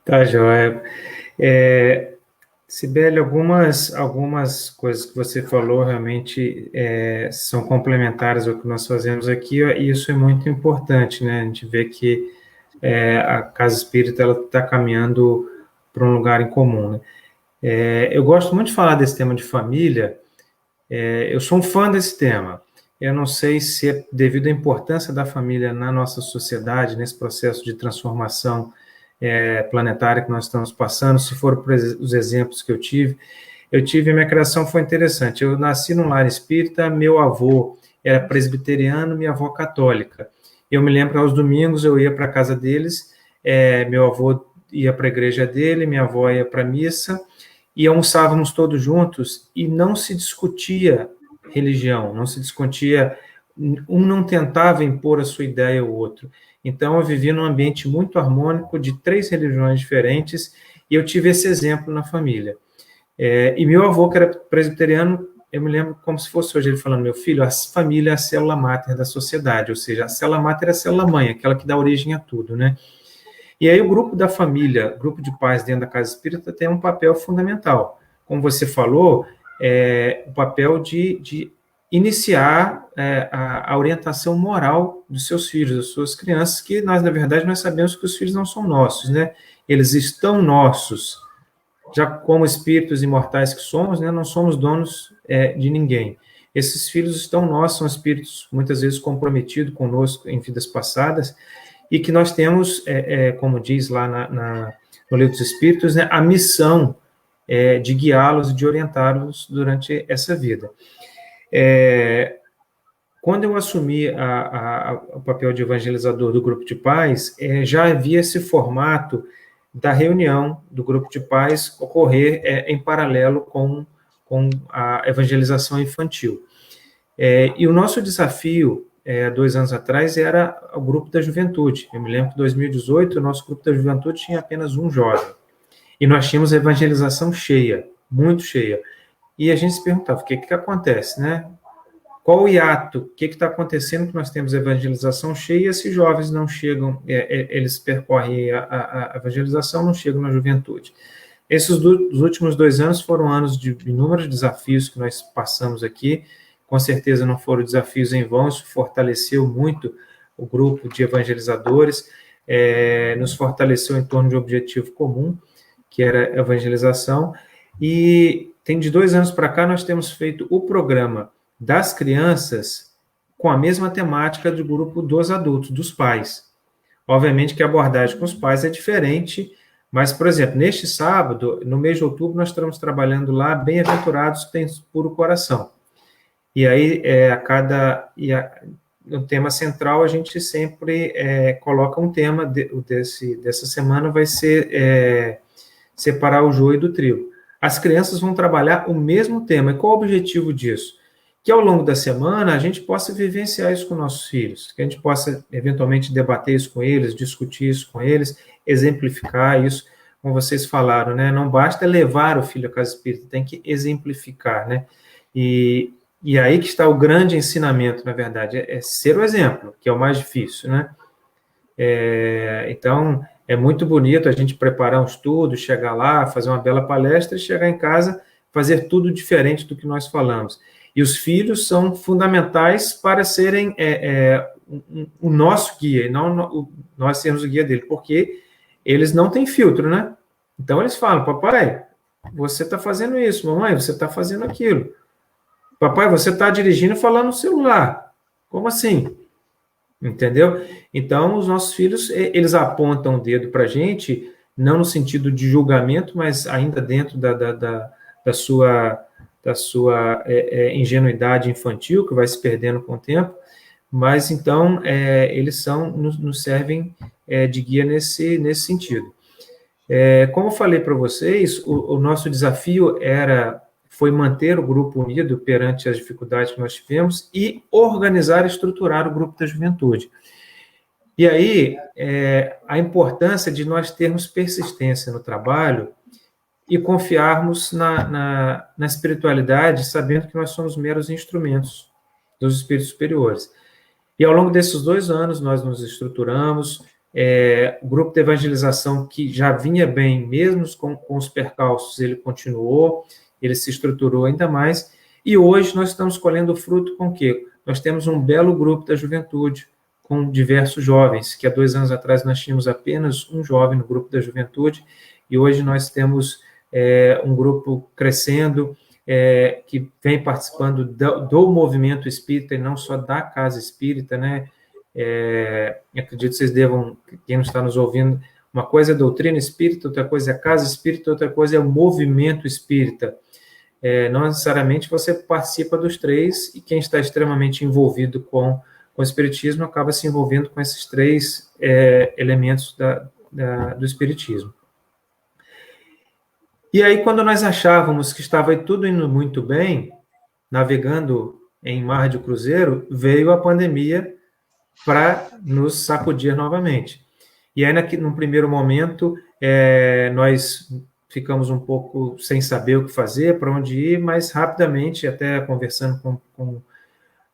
Tá, joia. Sibeli, algumas coisas que você falou realmente são complementares ao que nós fazemos aqui, e isso é muito importante, né? A gente vê que a Casa Espírita está caminhando para um lugar em comum, né? Eu gosto muito de falar desse tema de família, eu sou um fã desse tema. Eu não sei se é devido à importância da família na nossa sociedade, nesse processo de transformação planetária que nós estamos passando, se for por os exemplos que eu tive, a minha criação foi interessante. Eu nasci num lar espírita, meu avô era presbiteriano, minha avó católica. Eu me lembro que aos domingos eu ia para a casa deles, meu avô ia para a igreja dele, minha avó ia para a missa, e almoçávamos todos juntos, e não se discutia religião, não se discutia, um não tentava impor a sua ideia ao outro. Então, eu vivi num ambiente muito harmônico, de 3 religiões diferentes, e eu tive esse exemplo na família. E meu avô, que era presbiteriano, eu me lembro como se fosse hoje ele falando, meu filho, a família é a célula máter da sociedade, ou seja, a célula máter é a célula mãe, aquela que dá origem a tudo, né? E aí o grupo da família, grupo de pais dentro da Casa Espírita tem um papel fundamental. Como você falou, o papel de iniciar a orientação moral dos seus filhos, das suas crianças, que nós, na verdade, nós sabemos que os filhos não são nossos, né? Eles estão nossos. Já como espíritos imortais que somos, né, não somos donos de ninguém. Esses filhos estão nossos, são espíritos muitas vezes comprometidos conosco em vidas passadas, e que nós temos, como diz lá no Livro dos Espíritos, né, a missão de guiá-los e de orientá-los durante essa vida. Quando eu assumi o papel de evangelizador do grupo de pais, já havia esse formato da reunião do grupo de pais ocorrer em paralelo com a evangelização infantil. E o nosso desafio, 2 anos atrás, era o grupo da juventude. Eu me lembro que em 2018, o nosso grupo da juventude tinha apenas um jovem. E nós tínhamos a evangelização cheia, muito cheia. E a gente se perguntava, o que acontece, né? Qual o hiato? O que está acontecendo que nós temos a evangelização cheia e esses jovens não chegam, eles percorrem a evangelização, não chegam na juventude. Esses últimos 2 anos foram anos de inúmeros desafios que nós passamos aqui, com certeza não foram desafios em vão, isso fortaleceu muito o grupo de evangelizadores, nos fortaleceu em torno de um objetivo comum, que era a evangelização, e tem de 2 anos para cá nós temos feito o programa das crianças com a mesma temática do grupo dos adultos, dos pais. Obviamente que a abordagem com os pais é diferente, mas, por exemplo, neste sábado, no mês de outubro, nós estamos trabalhando lá Bem-aventurados que têm puro coração. E aí, no tema central, a gente sempre coloca um tema, dessa semana vai ser separar o joio do trigo. As crianças vão trabalhar o mesmo tema. E qual o objetivo disso? Que ao longo da semana a gente possa vivenciar isso com nossos filhos, que a gente possa eventualmente debater isso com eles, discutir isso com eles, exemplificar isso, como vocês falaram, né? Não basta levar o filho à casa espírita, tem que exemplificar, né? E aí que está o grande ensinamento, na verdade, é ser o exemplo, que é o mais difícil, né? Então, é muito bonito a gente preparar um estudo, chegar lá, fazer uma bela palestra e chegar em casa, fazer tudo diferente do que nós falamos. E os filhos são fundamentais para serem o nosso guia, e não nós sermos o guia dele, porque eles não têm filtro, né? Então, eles falam, papai, você está fazendo isso, mamãe, você está fazendo aquilo. Papai, você está dirigindo falando no celular. Como assim? Entendeu? Então, os nossos filhos, eles apontam o dedo para a gente, não no sentido de julgamento, mas ainda dentro da sua ingenuidade infantil, que vai se perdendo com o tempo, mas então eles nos servem de guia nesse sentido. Como eu falei para vocês, o nosso desafio foi manter o grupo unido perante as dificuldades que nós tivemos e organizar e estruturar o grupo da juventude. E aí, a importância de nós termos persistência no trabalho e confiarmos na espiritualidade, sabendo que nós somos meros instrumentos dos espíritos superiores. E ao longo desses 2 anos, nós nos estruturamos, o grupo de evangelização, que já vinha bem, mesmo com os percalços, ele continuou, ele se estruturou ainda mais, e hoje nós estamos colhendo o fruto com o quê? Nós temos um belo grupo da juventude, com diversos jovens, que há 2 anos atrás nós tínhamos apenas um jovem no grupo da juventude, e hoje nós temos um grupo crescendo, que vem participando do movimento espírita, e não só da casa espírita, né? Acredito que vocês devam, quem não está nos ouvindo, uma coisa é a doutrina espírita, outra coisa é a casa espírita, outra coisa é o movimento espírita. Não necessariamente você participa dos 3, e quem está extremamente envolvido com o espiritismo acaba se envolvendo com esses 3 elementos do espiritismo. E aí, quando nós achávamos que estava tudo indo muito bem, navegando em mar de cruzeiro, veio a pandemia para nos sacudir novamente. E aí, num primeiro momento, nós ficamos um pouco sem saber o que fazer, para onde ir, mas rapidamente, até conversando com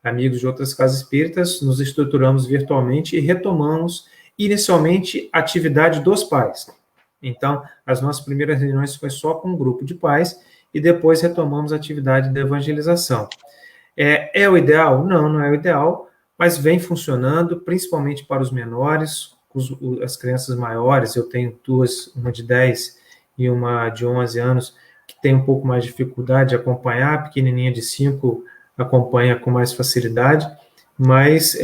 amigos de outras casas espíritas, nos estruturamos virtualmente e retomamos, inicialmente, a atividade dos pais. Então, as nossas primeiras reuniões foi só com um grupo de pais, e depois retomamos a atividade de evangelização. É o ideal? Não, não é o ideal, mas vem funcionando, principalmente para os menores, as crianças maiores. Eu tenho 2, uma de 10 e uma de 11 anos, que tem um pouco mais de dificuldade de acompanhar, a pequenininha de 5 acompanha com mais facilidade, mas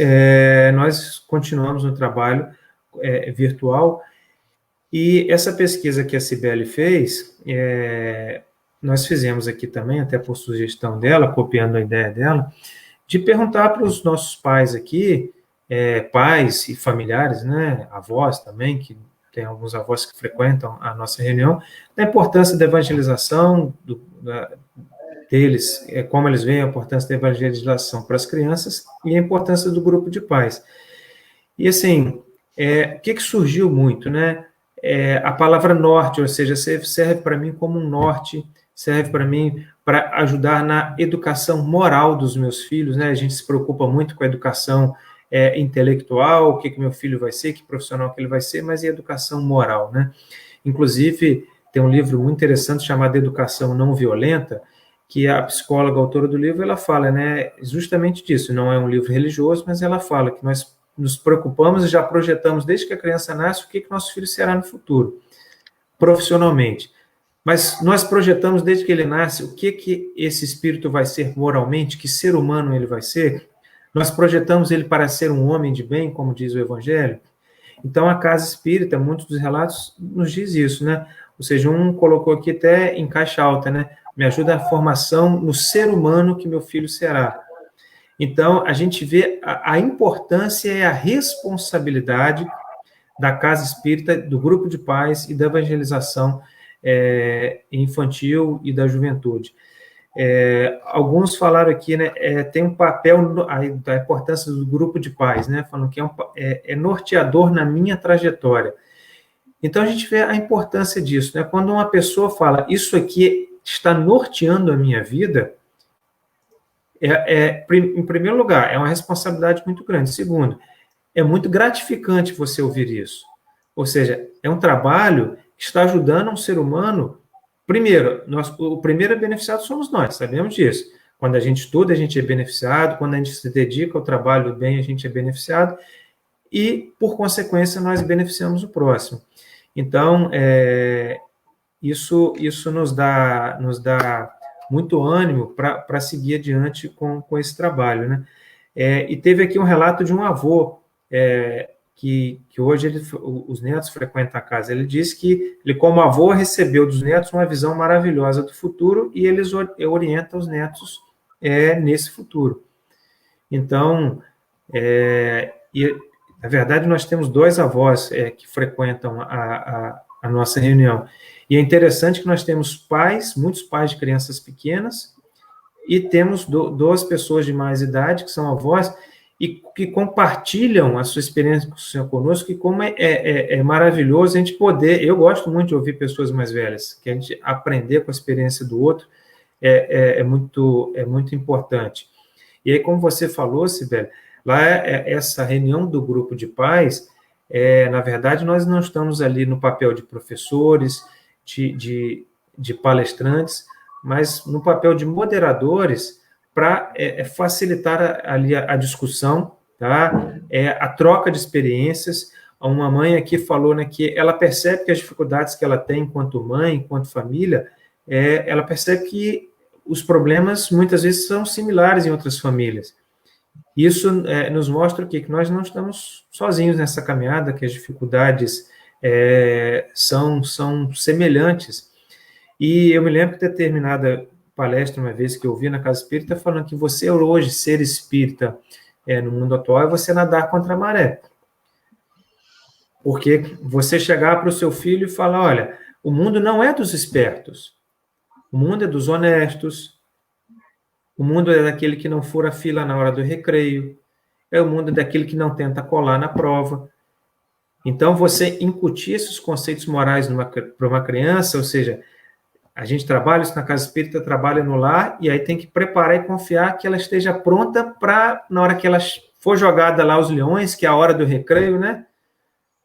nós continuamos no trabalho virtual. E essa pesquisa que a Cibele fez, nós fizemos aqui também, até por sugestão dela, copiando a ideia dela, de perguntar para os nossos pais aqui, pais e familiares, né, avós também, que tem alguns avós que frequentam a nossa reunião, da importância da evangelização deles, como eles veem a importância da evangelização para as crianças e a importância do grupo de pais. E assim, o que surgiu muito, né? A palavra norte, ou seja, serve para mim como um norte, serve para mim para ajudar na educação moral dos meus filhos, né? A gente se preocupa muito com a educação intelectual, o que meu filho vai ser, que profissional que ele vai ser, mas e a educação moral, né? Inclusive, tem um livro muito interessante chamado Educação Não Violenta, que a psicóloga autora do livro, ela fala, né, justamente disso, não é um livro religioso, mas ela fala que nós nos preocupamos e já projetamos desde que a criança nasce o que nosso filho será no futuro, profissionalmente. Mas nós projetamos desde que ele nasce o que esse espírito vai ser moralmente, que ser humano ele vai ser. Nós projetamos ele para ser um homem de bem, como diz o Evangelho. Então, a casa espírita, muitos dos relatos nos diz isso, né? Ou seja, um colocou aqui até em caixa alta, né? Me ajuda a formação no ser humano que meu filho será. Então, a gente vê a importância e a responsabilidade da casa espírita, do grupo de pais e da evangelização infantil e da juventude. Alguns falaram aqui, né, tem um papel da importância do grupo de pais, né, falando que é norteador na minha trajetória. Então, a gente vê a importância disso, né, quando uma pessoa fala, isso aqui está norteando a minha vida, em primeiro lugar, é uma responsabilidade muito grande. Segundo, é muito gratificante você ouvir isso. Ou seja, é um trabalho que está ajudando um ser humano. Primeiro, o primeiro beneficiado somos nós, sabemos disso. Quando a gente estuda, a gente é beneficiado. Quando a gente se dedica ao trabalho bem, a gente é beneficiado. E, por consequência, nós beneficiamos o próximo. Então, isso nos dá muito ânimo para seguir adiante com esse trabalho, né? E teve aqui um relato de um avô que hoje os netos frequentam a casa. Ele disse que ele, como avô, recebeu dos netos uma visão maravilhosa do futuro e eles orientam os netos nesse futuro. Então, na verdade, nós temos 2 avós que frequentam a nossa reunião. E é interessante que nós temos pais, muitos pais de crianças pequenas, e temos 2 pessoas de mais idade, que são avós, e que compartilham a sua experiência conosco, e como é maravilhoso a gente poder... Eu gosto muito de ouvir pessoas mais velhas, que a gente aprender com a experiência do outro é muito importante. E aí, como você falou, Sibeli, lá essa reunião do grupo de pais, na verdade, nós não estamos ali no papel de professores, de palestrantes, mas no papel de moderadores para facilitar ali a discussão, tá? A troca de experiências. Uma mãe aqui falou, né, que ela percebe que as dificuldades que ela tem enquanto mãe, enquanto família, ela percebe que os problemas muitas vezes são similares em outras famílias. Isso nos mostra que nós não estamos sozinhos nessa caminhada, que as dificuldades são semelhantes. E eu me lembro de determinada palestra, uma vez que eu ouvi na Casa Espírita, falando que você hoje, ser espírita no mundo atual, é você nadar contra a maré. Porque você chegar para o seu filho e falar, olha, o mundo não é dos espertos, o mundo é dos honestos, o mundo é daquele que não fura a fila na hora do recreio, é o mundo daquele que não tenta colar na prova. Então, você incutir esses conceitos morais para uma criança, ou seja, a gente trabalha isso na Casa Espírita, trabalha no lar, e aí tem que preparar e confiar que ela esteja pronta para, na hora que ela for jogada lá aos leões, que é a hora do recreio, né?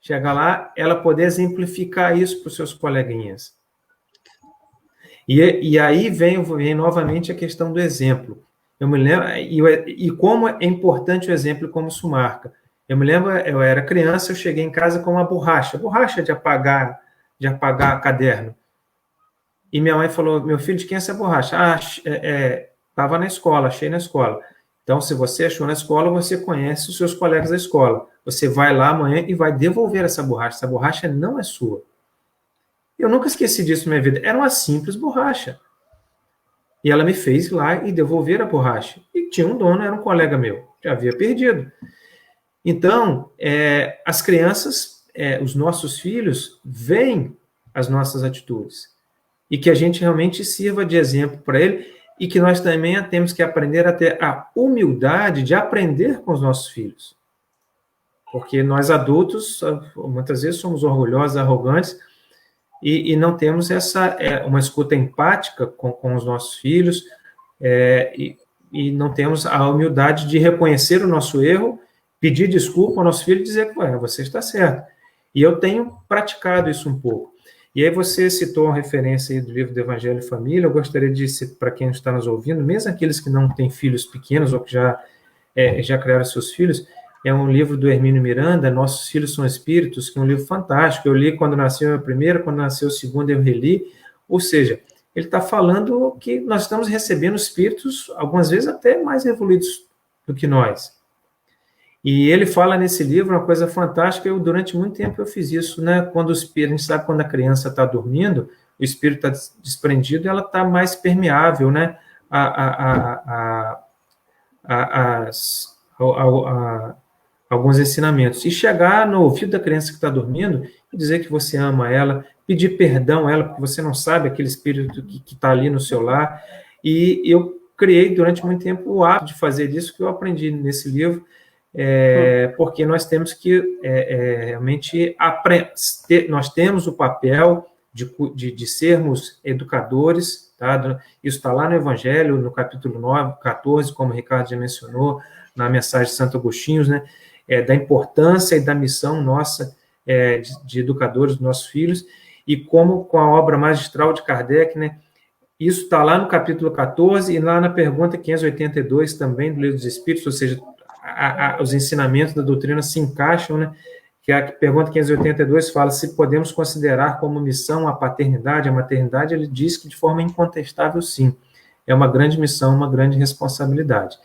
Chegar lá, ela poder exemplificar isso para os seus coleguinhas. E aí vem novamente a questão do exemplo. Eu me lembro, e como é importante o exemplo, como isso marca. Eu me lembro, eu era criança, eu cheguei em casa com uma borracha de apagar caderno. E minha mãe falou, meu filho, de quem é essa borracha? Estava na escola, achei na escola. Então, se você achou na escola, você conhece os seus colegas da escola. Você vai lá amanhã e vai devolver essa borracha. Essa borracha não é sua. Eu nunca esqueci disso na minha vida. Era uma simples borracha. E ela me fez ir lá e devolver a borracha. E tinha um dono, era um colega meu, já havia perdido. Então, as crianças, os nossos filhos, veem as nossas atitudes, e que a gente realmente sirva de exemplo para ele, e que nós também temos que aprender a ter a humildade de aprender com os nossos filhos. Porque nós adultos, muitas vezes, somos orgulhosos, arrogantes, e não temos uma escuta empática com os nossos filhos, e não temos a humildade de reconhecer o nosso erro, pedir desculpa ao nosso filho e dizer que você está certo. E eu tenho praticado isso um pouco. E aí você citou uma referência aí do livro do Evangelho e Família. Eu gostaria de citar para quem está nos ouvindo, mesmo aqueles que não têm filhos pequenos ou que já criaram seus filhos, é um livro do Hermínio Miranda, Nossos Filhos São Espíritos, que é um livro fantástico. Eu li quando nasceu a primeira, quando nasceu a segunda eu reli. Ou seja, ele está falando que nós estamos recebendo espíritos, algumas vezes até mais evoluídos do que nós. E ele fala nesse livro uma coisa fantástica. Durante muito tempo eu fiz isso, né? Quando o espírito, a gente sabe quando a criança está dormindo, o espírito está desprendido, ela está mais permeável, né? Alguns ensinamentos. E chegar no ouvido da criança que está dormindo e dizer que você ama ela, pedir perdão a ela, porque você não sabe aquele espírito que está ali no seu lar. E eu criei durante muito tempo o hábito de fazer isso, que eu aprendi nesse livro, porque nós temos que realmente nós temos o papel de sermos educadores, tá? Isso está lá no Evangelho, no capítulo 9, 14, como o Ricardo já mencionou, na mensagem de Santo Agostinho, né? Da importância e da missão nossa de educadores dos nossos filhos, e como com a obra magistral de Kardec, né? Isso está lá no capítulo 14 e lá na pergunta 582 também do Livro dos Espíritos, ou seja, os ensinamentos da doutrina se encaixam, né? Que a pergunta 582 fala se podemos considerar como missão a paternidade, a maternidade. Ele diz que de forma incontestável, sim. É uma grande missão, uma grande responsabilidade.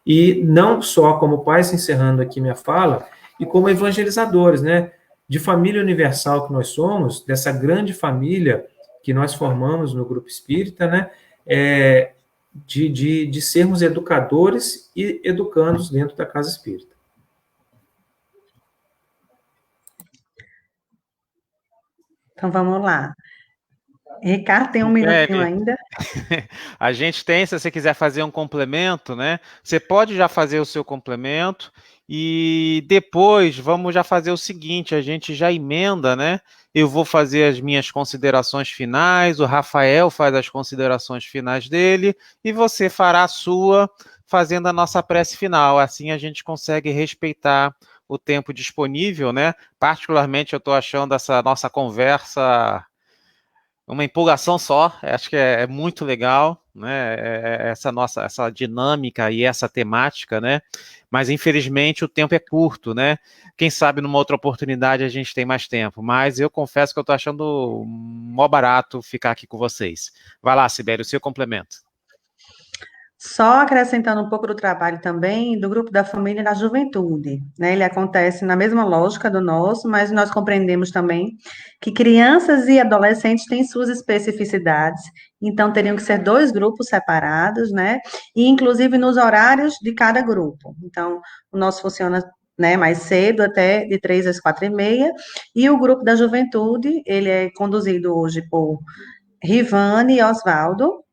E não só como pais, encerrando aqui minha fala, e como evangelizadores, né? De família universal que nós somos, dessa grande família que nós formamos no Grupo Espírita, né? De sermos educadores e educandos dentro da Casa Espírita. Então, vamos lá. Ricardo, tem um minutinho ainda? A gente tem, se você quiser fazer um complemento, né? Você pode já fazer o seu complemento e depois vamos já fazer o seguinte, a gente já emenda, né? Eu vou fazer as minhas considerações finais, o Rafael faz as considerações finais dele e você fará a sua, fazendo a nossa prece final. Assim a gente consegue respeitar o tempo disponível, né? Particularmente eu estou achando essa nossa conversa uma empolgação só, acho que é muito legal, né, essa dinâmica e essa temática, né, mas infelizmente o tempo é curto, né, quem sabe numa outra oportunidade a gente tem mais tempo, mas eu confesso que eu estou achando mó barato ficar aqui com vocês. Vai lá, Sibeli, o seu complemento. Só acrescentando um pouco do trabalho também do grupo da família e da juventude, né? Ele acontece na mesma lógica do nosso, mas nós compreendemos também que crianças e adolescentes têm suas especificidades, então teriam que ser dois grupos separados, né? E inclusive nos horários de cada grupo. Então, o nosso funciona, né, mais cedo, até de 3 às 4h30, e o grupo da juventude, ele é conduzido hoje por Rivane e Oswaldo.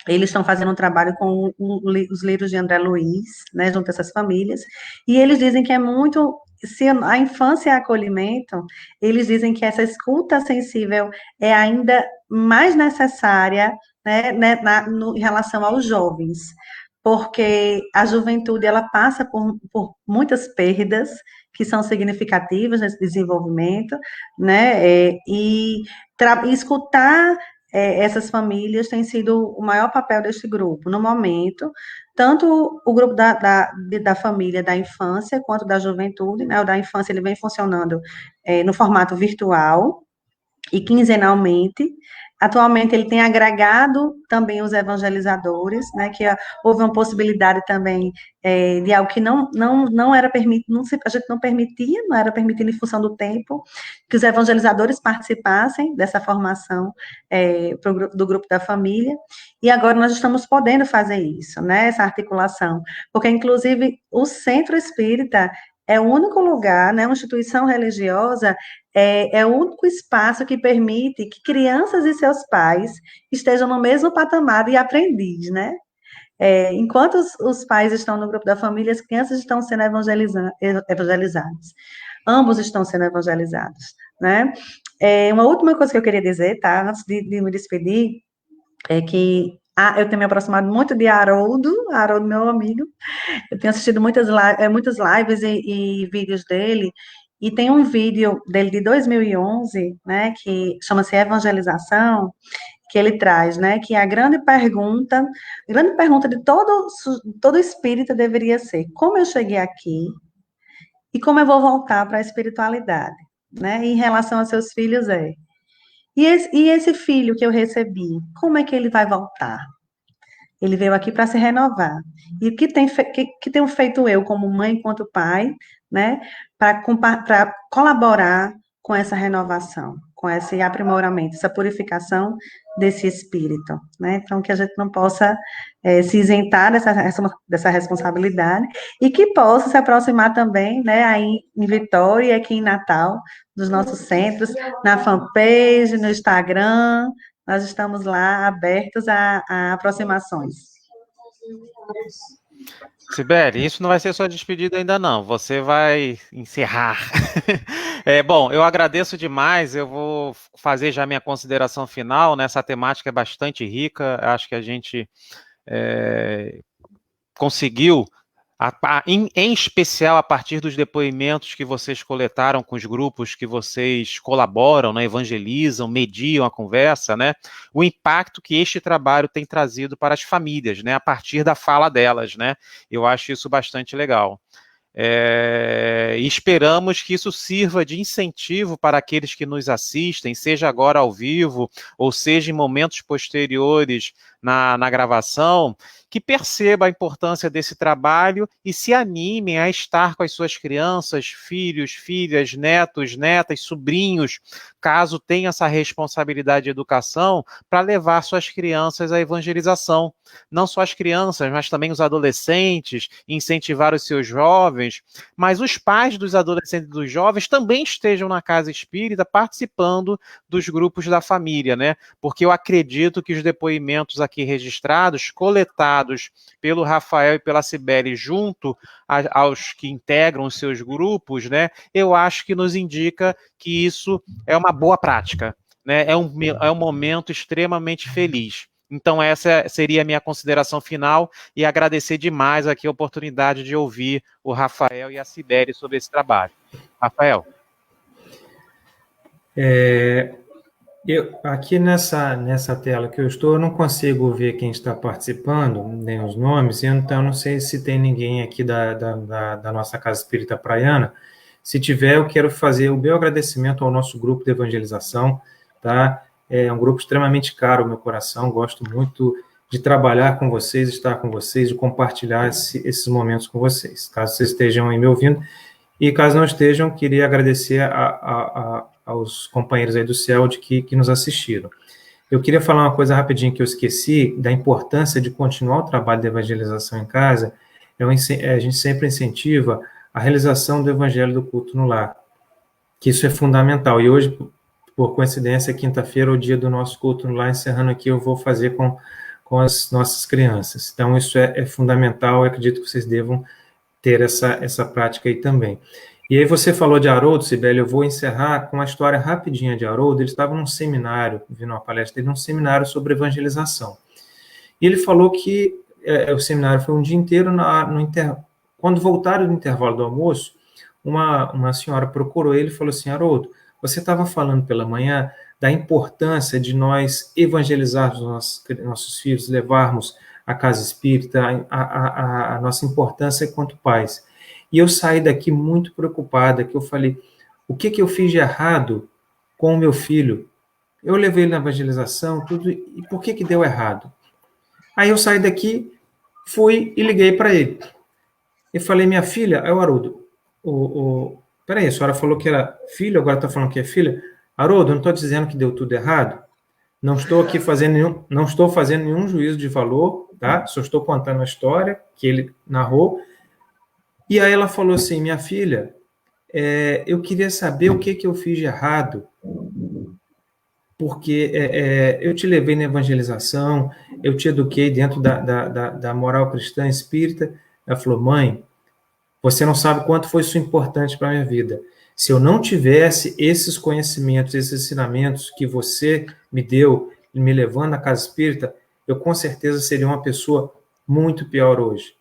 Eles estão fazendo um trabalho com os livros de André Luiz, né, junto a essas famílias, e eles dizem que é muito, se a infância é acolhimento, eles dizem que essa escuta sensível é ainda mais necessária, né, em relação aos jovens, porque a juventude, ela passa por muitas perdas, que são significativas nesse desenvolvimento, né, e escutar essas famílias têm sido o maior papel deste grupo, no momento, tanto o grupo da família da infância, quanto da juventude, né, o da infância ele vem funcionando no formato virtual, e quinzenalmente. Atualmente ele tem agregado também os evangelizadores, né, que houve uma possibilidade também de algo que não era permitido, a gente não permitia, não era permitido em função do tempo, que os evangelizadores participassem dessa formação do grupo da família, e agora nós estamos podendo fazer isso, né, essa articulação, porque inclusive o Centro Espírita é o único lugar, né, uma instituição religiosa, é o único espaço que permite que crianças e seus pais estejam no mesmo patamar de aprendiz, né? Enquanto os pais estão no grupo da família, as crianças estão sendo evangelizadas. Ambos estão sendo evangelizados, né? Uma última coisa que eu queria dizer, tá? Antes de me despedir, é que eu tenho me aproximado muito de Haroldo, meu amigo. Eu tenho assistido muitas lives e vídeos dele, e tem um vídeo dele de 2011, né, que chama-se Evangelização, que ele traz, né, que a grande pergunta de todo espírita deveria ser: como eu cheguei aqui e como eu vou voltar para a espiritualidade, né? E em relação aos seus filhos e esse filho que eu recebi, como é que ele vai voltar? Ele veio aqui para se renovar. E o que tenho feito eu, como mãe, enquanto pai, né, para colaborar com essa renovação, com esse aprimoramento, essa purificação desse espírito, né? Então, que a gente não possa se isentar dessa responsabilidade e que possa se aproximar também, né, aí em Vitória e aqui em Natal, dos nossos centros, na fanpage, no Instagram. Nós estamos lá abertos a aproximações. Sibeli, isso não vai ser sua despedida ainda não, você vai encerrar. Bom, eu agradeço demais, eu vou fazer já minha consideração final, né? Essa temática é bastante rica, acho que a gente conseguiu, em especial a partir dos depoimentos que vocês coletaram com os grupos que vocês colaboram, né, evangelizam, mediam a conversa, né, o impacto que este trabalho tem trazido para as famílias, né, a partir da fala delas, né, eu acho isso bastante legal. E esperamos que isso sirva de incentivo para aqueles que nos assistem, seja agora ao vivo, ou seja em momentos posteriores na gravação, que perceba a importância desse trabalho e se animem a estar com as suas crianças, filhos, filhas, netos, netas, sobrinhos, caso tenha essa responsabilidade de educação, para levar suas crianças à evangelização. Não só as crianças, mas também os adolescentes, incentivar os seus jovens, mas os pais dos adolescentes e dos jovens também estejam na casa espírita participando dos grupos da família, né? Porque eu acredito que os depoimentos aqui registrados, coletados pelo Rafael e pela Sibeli junto aos que integram os seus grupos, né? Eu acho que nos indica que isso é uma boa prática, né? É um momento extremamente feliz. Então essa seria a minha consideração final e agradecer demais aqui a oportunidade de ouvir o Rafael e a Sibeli sobre esse trabalho. Rafael. Aqui nessa tela que eu estou, eu não consigo ver quem está participando, nem os nomes, então não sei se tem ninguém aqui da nossa Casa Espírita Praiana. Se tiver, eu quero fazer o meu agradecimento ao nosso grupo de evangelização, tá? É um grupo extremamente caro ao meu coração, gosto muito de trabalhar com vocês, estar com vocês, de compartilhar esses momentos com vocês. Caso vocês estejam aí me ouvindo, e caso não estejam, queria agradecer aos companheiros aí do CELD que nos assistiram. Eu queria falar uma coisa rapidinho que eu esqueci, da importância de continuar o trabalho de evangelização em casa. A gente sempre incentiva a realização do evangelho do culto no lar, que isso é fundamental. E hoje, por coincidência, quinta-feira é o dia do nosso culto no lar, encerrando aqui, eu vou fazer com as nossas crianças. Então, isso é fundamental, eu acredito que vocês devam ter essa prática aí também. E aí você falou de Haroldo, Sibeli, eu vou encerrar com uma história rapidinha de Haroldo. Ele estava num seminário, vindo uma palestra dele, num seminário sobre evangelização. E ele falou que o seminário foi um dia inteiro, quando voltaram do intervalo do almoço, uma senhora procurou ele e falou assim: Haroldo, você estava falando pela manhã da importância de nós evangelizarmos nossos filhos, levarmos a casa espírita, a nossa importância enquanto pais. E eu saí daqui muito preocupada, que eu falei, o que eu fiz de errado com o meu filho, eu levei ele na evangelização, tudo, e por que deu errado? Aí eu saí daqui, fui e liguei para ele. E falei, minha filha, é o Haroldo, peraí, a senhora falou que era filho, agora está falando que é filha? Haroldo, eu não estou dizendo que deu tudo errado, não estou aqui não estou fazendo nenhum juízo de valor, tá? Só estou contando a história que ele narrou. E aí ela falou assim, minha filha, eu queria saber o que eu fiz de errado, porque eu te levei na evangelização, eu te eduquei dentro da moral cristã espírita. Ela falou, mãe, você não sabe quanto foi isso importante para a minha vida. Se eu não tivesse esses conhecimentos, esses ensinamentos que você me deu, me levando à casa espírita, eu com certeza seria uma pessoa muito pior hoje.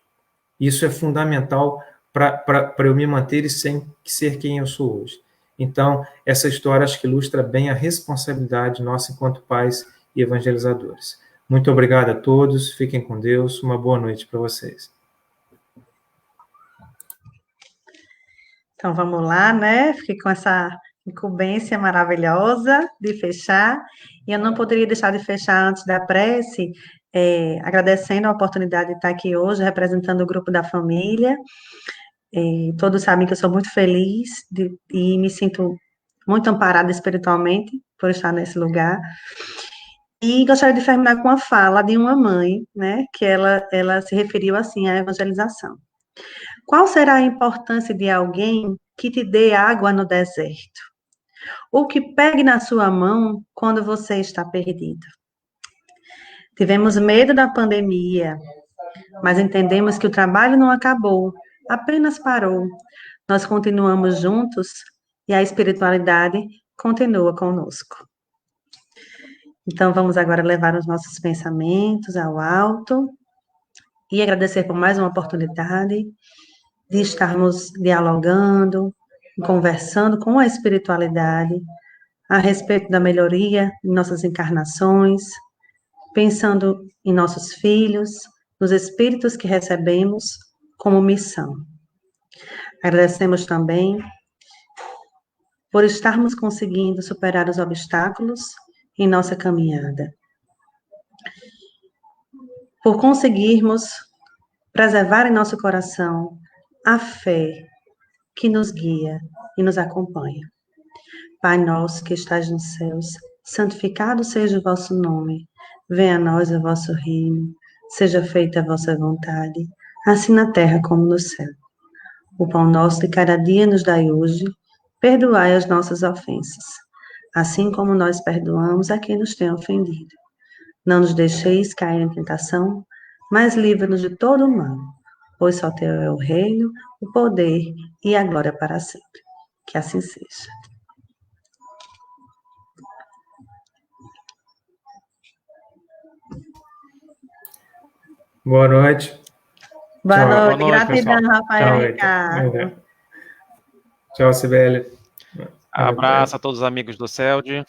Isso é fundamental para eu me manter e sem ser quem eu sou hoje. Então, essa história acho que ilustra bem a responsabilidade nossa enquanto pais e evangelizadores. Muito obrigado a todos, fiquem com Deus, uma boa noite para vocês. Então, vamos lá, né? Fiquei com essa incumbência maravilhosa de fechar, e eu não poderia deixar de fechar antes da prece, agradecendo a oportunidade de estar aqui hoje, representando o grupo da família. Todos sabem que eu sou muito feliz e me sinto muito amparada espiritualmente por estar nesse lugar. E gostaria de terminar com a fala de uma mãe, né, que ela se referiu assim à evangelização. Qual será a importância de alguém que te dê água no deserto? Ou que pegue na sua mão quando você está perdido? Tivemos medo da pandemia, mas entendemos que o trabalho não acabou, apenas parou. Nós continuamos juntos e a espiritualidade continua conosco. Então, vamos agora levar os nossos pensamentos ao alto e agradecer por mais uma oportunidade de estarmos dialogando, conversando com a espiritualidade a respeito da melhoria em nossas encarnações, pensando em nossos filhos, nos espíritos que recebemos como missão. Agradecemos também por estarmos conseguindo superar os obstáculos em nossa caminhada, por conseguirmos preservar em nosso coração a fé que nos guia e nos acompanha. Pai nosso que estás nos céus, santificado seja o vosso nome. Venha a nós o vosso reino. Seja feita a vossa vontade, assim na terra como no céu. O pão nosso de cada dia nos dai hoje. Perdoai as nossas ofensas, assim como nós perdoamos a quem nos tem ofendido. Não nos deixeis cair em tentação, mas livra-nos de todo o mal, pois só teu é o reino, o poder e a glória para sempre. Que assim seja. Boa noite. Boa noite. Boa noite, Gratidão, pessoal. Rafael Tchau, Ricardo. Tchau, Sibeli. Abraço a todos os amigos do CELD.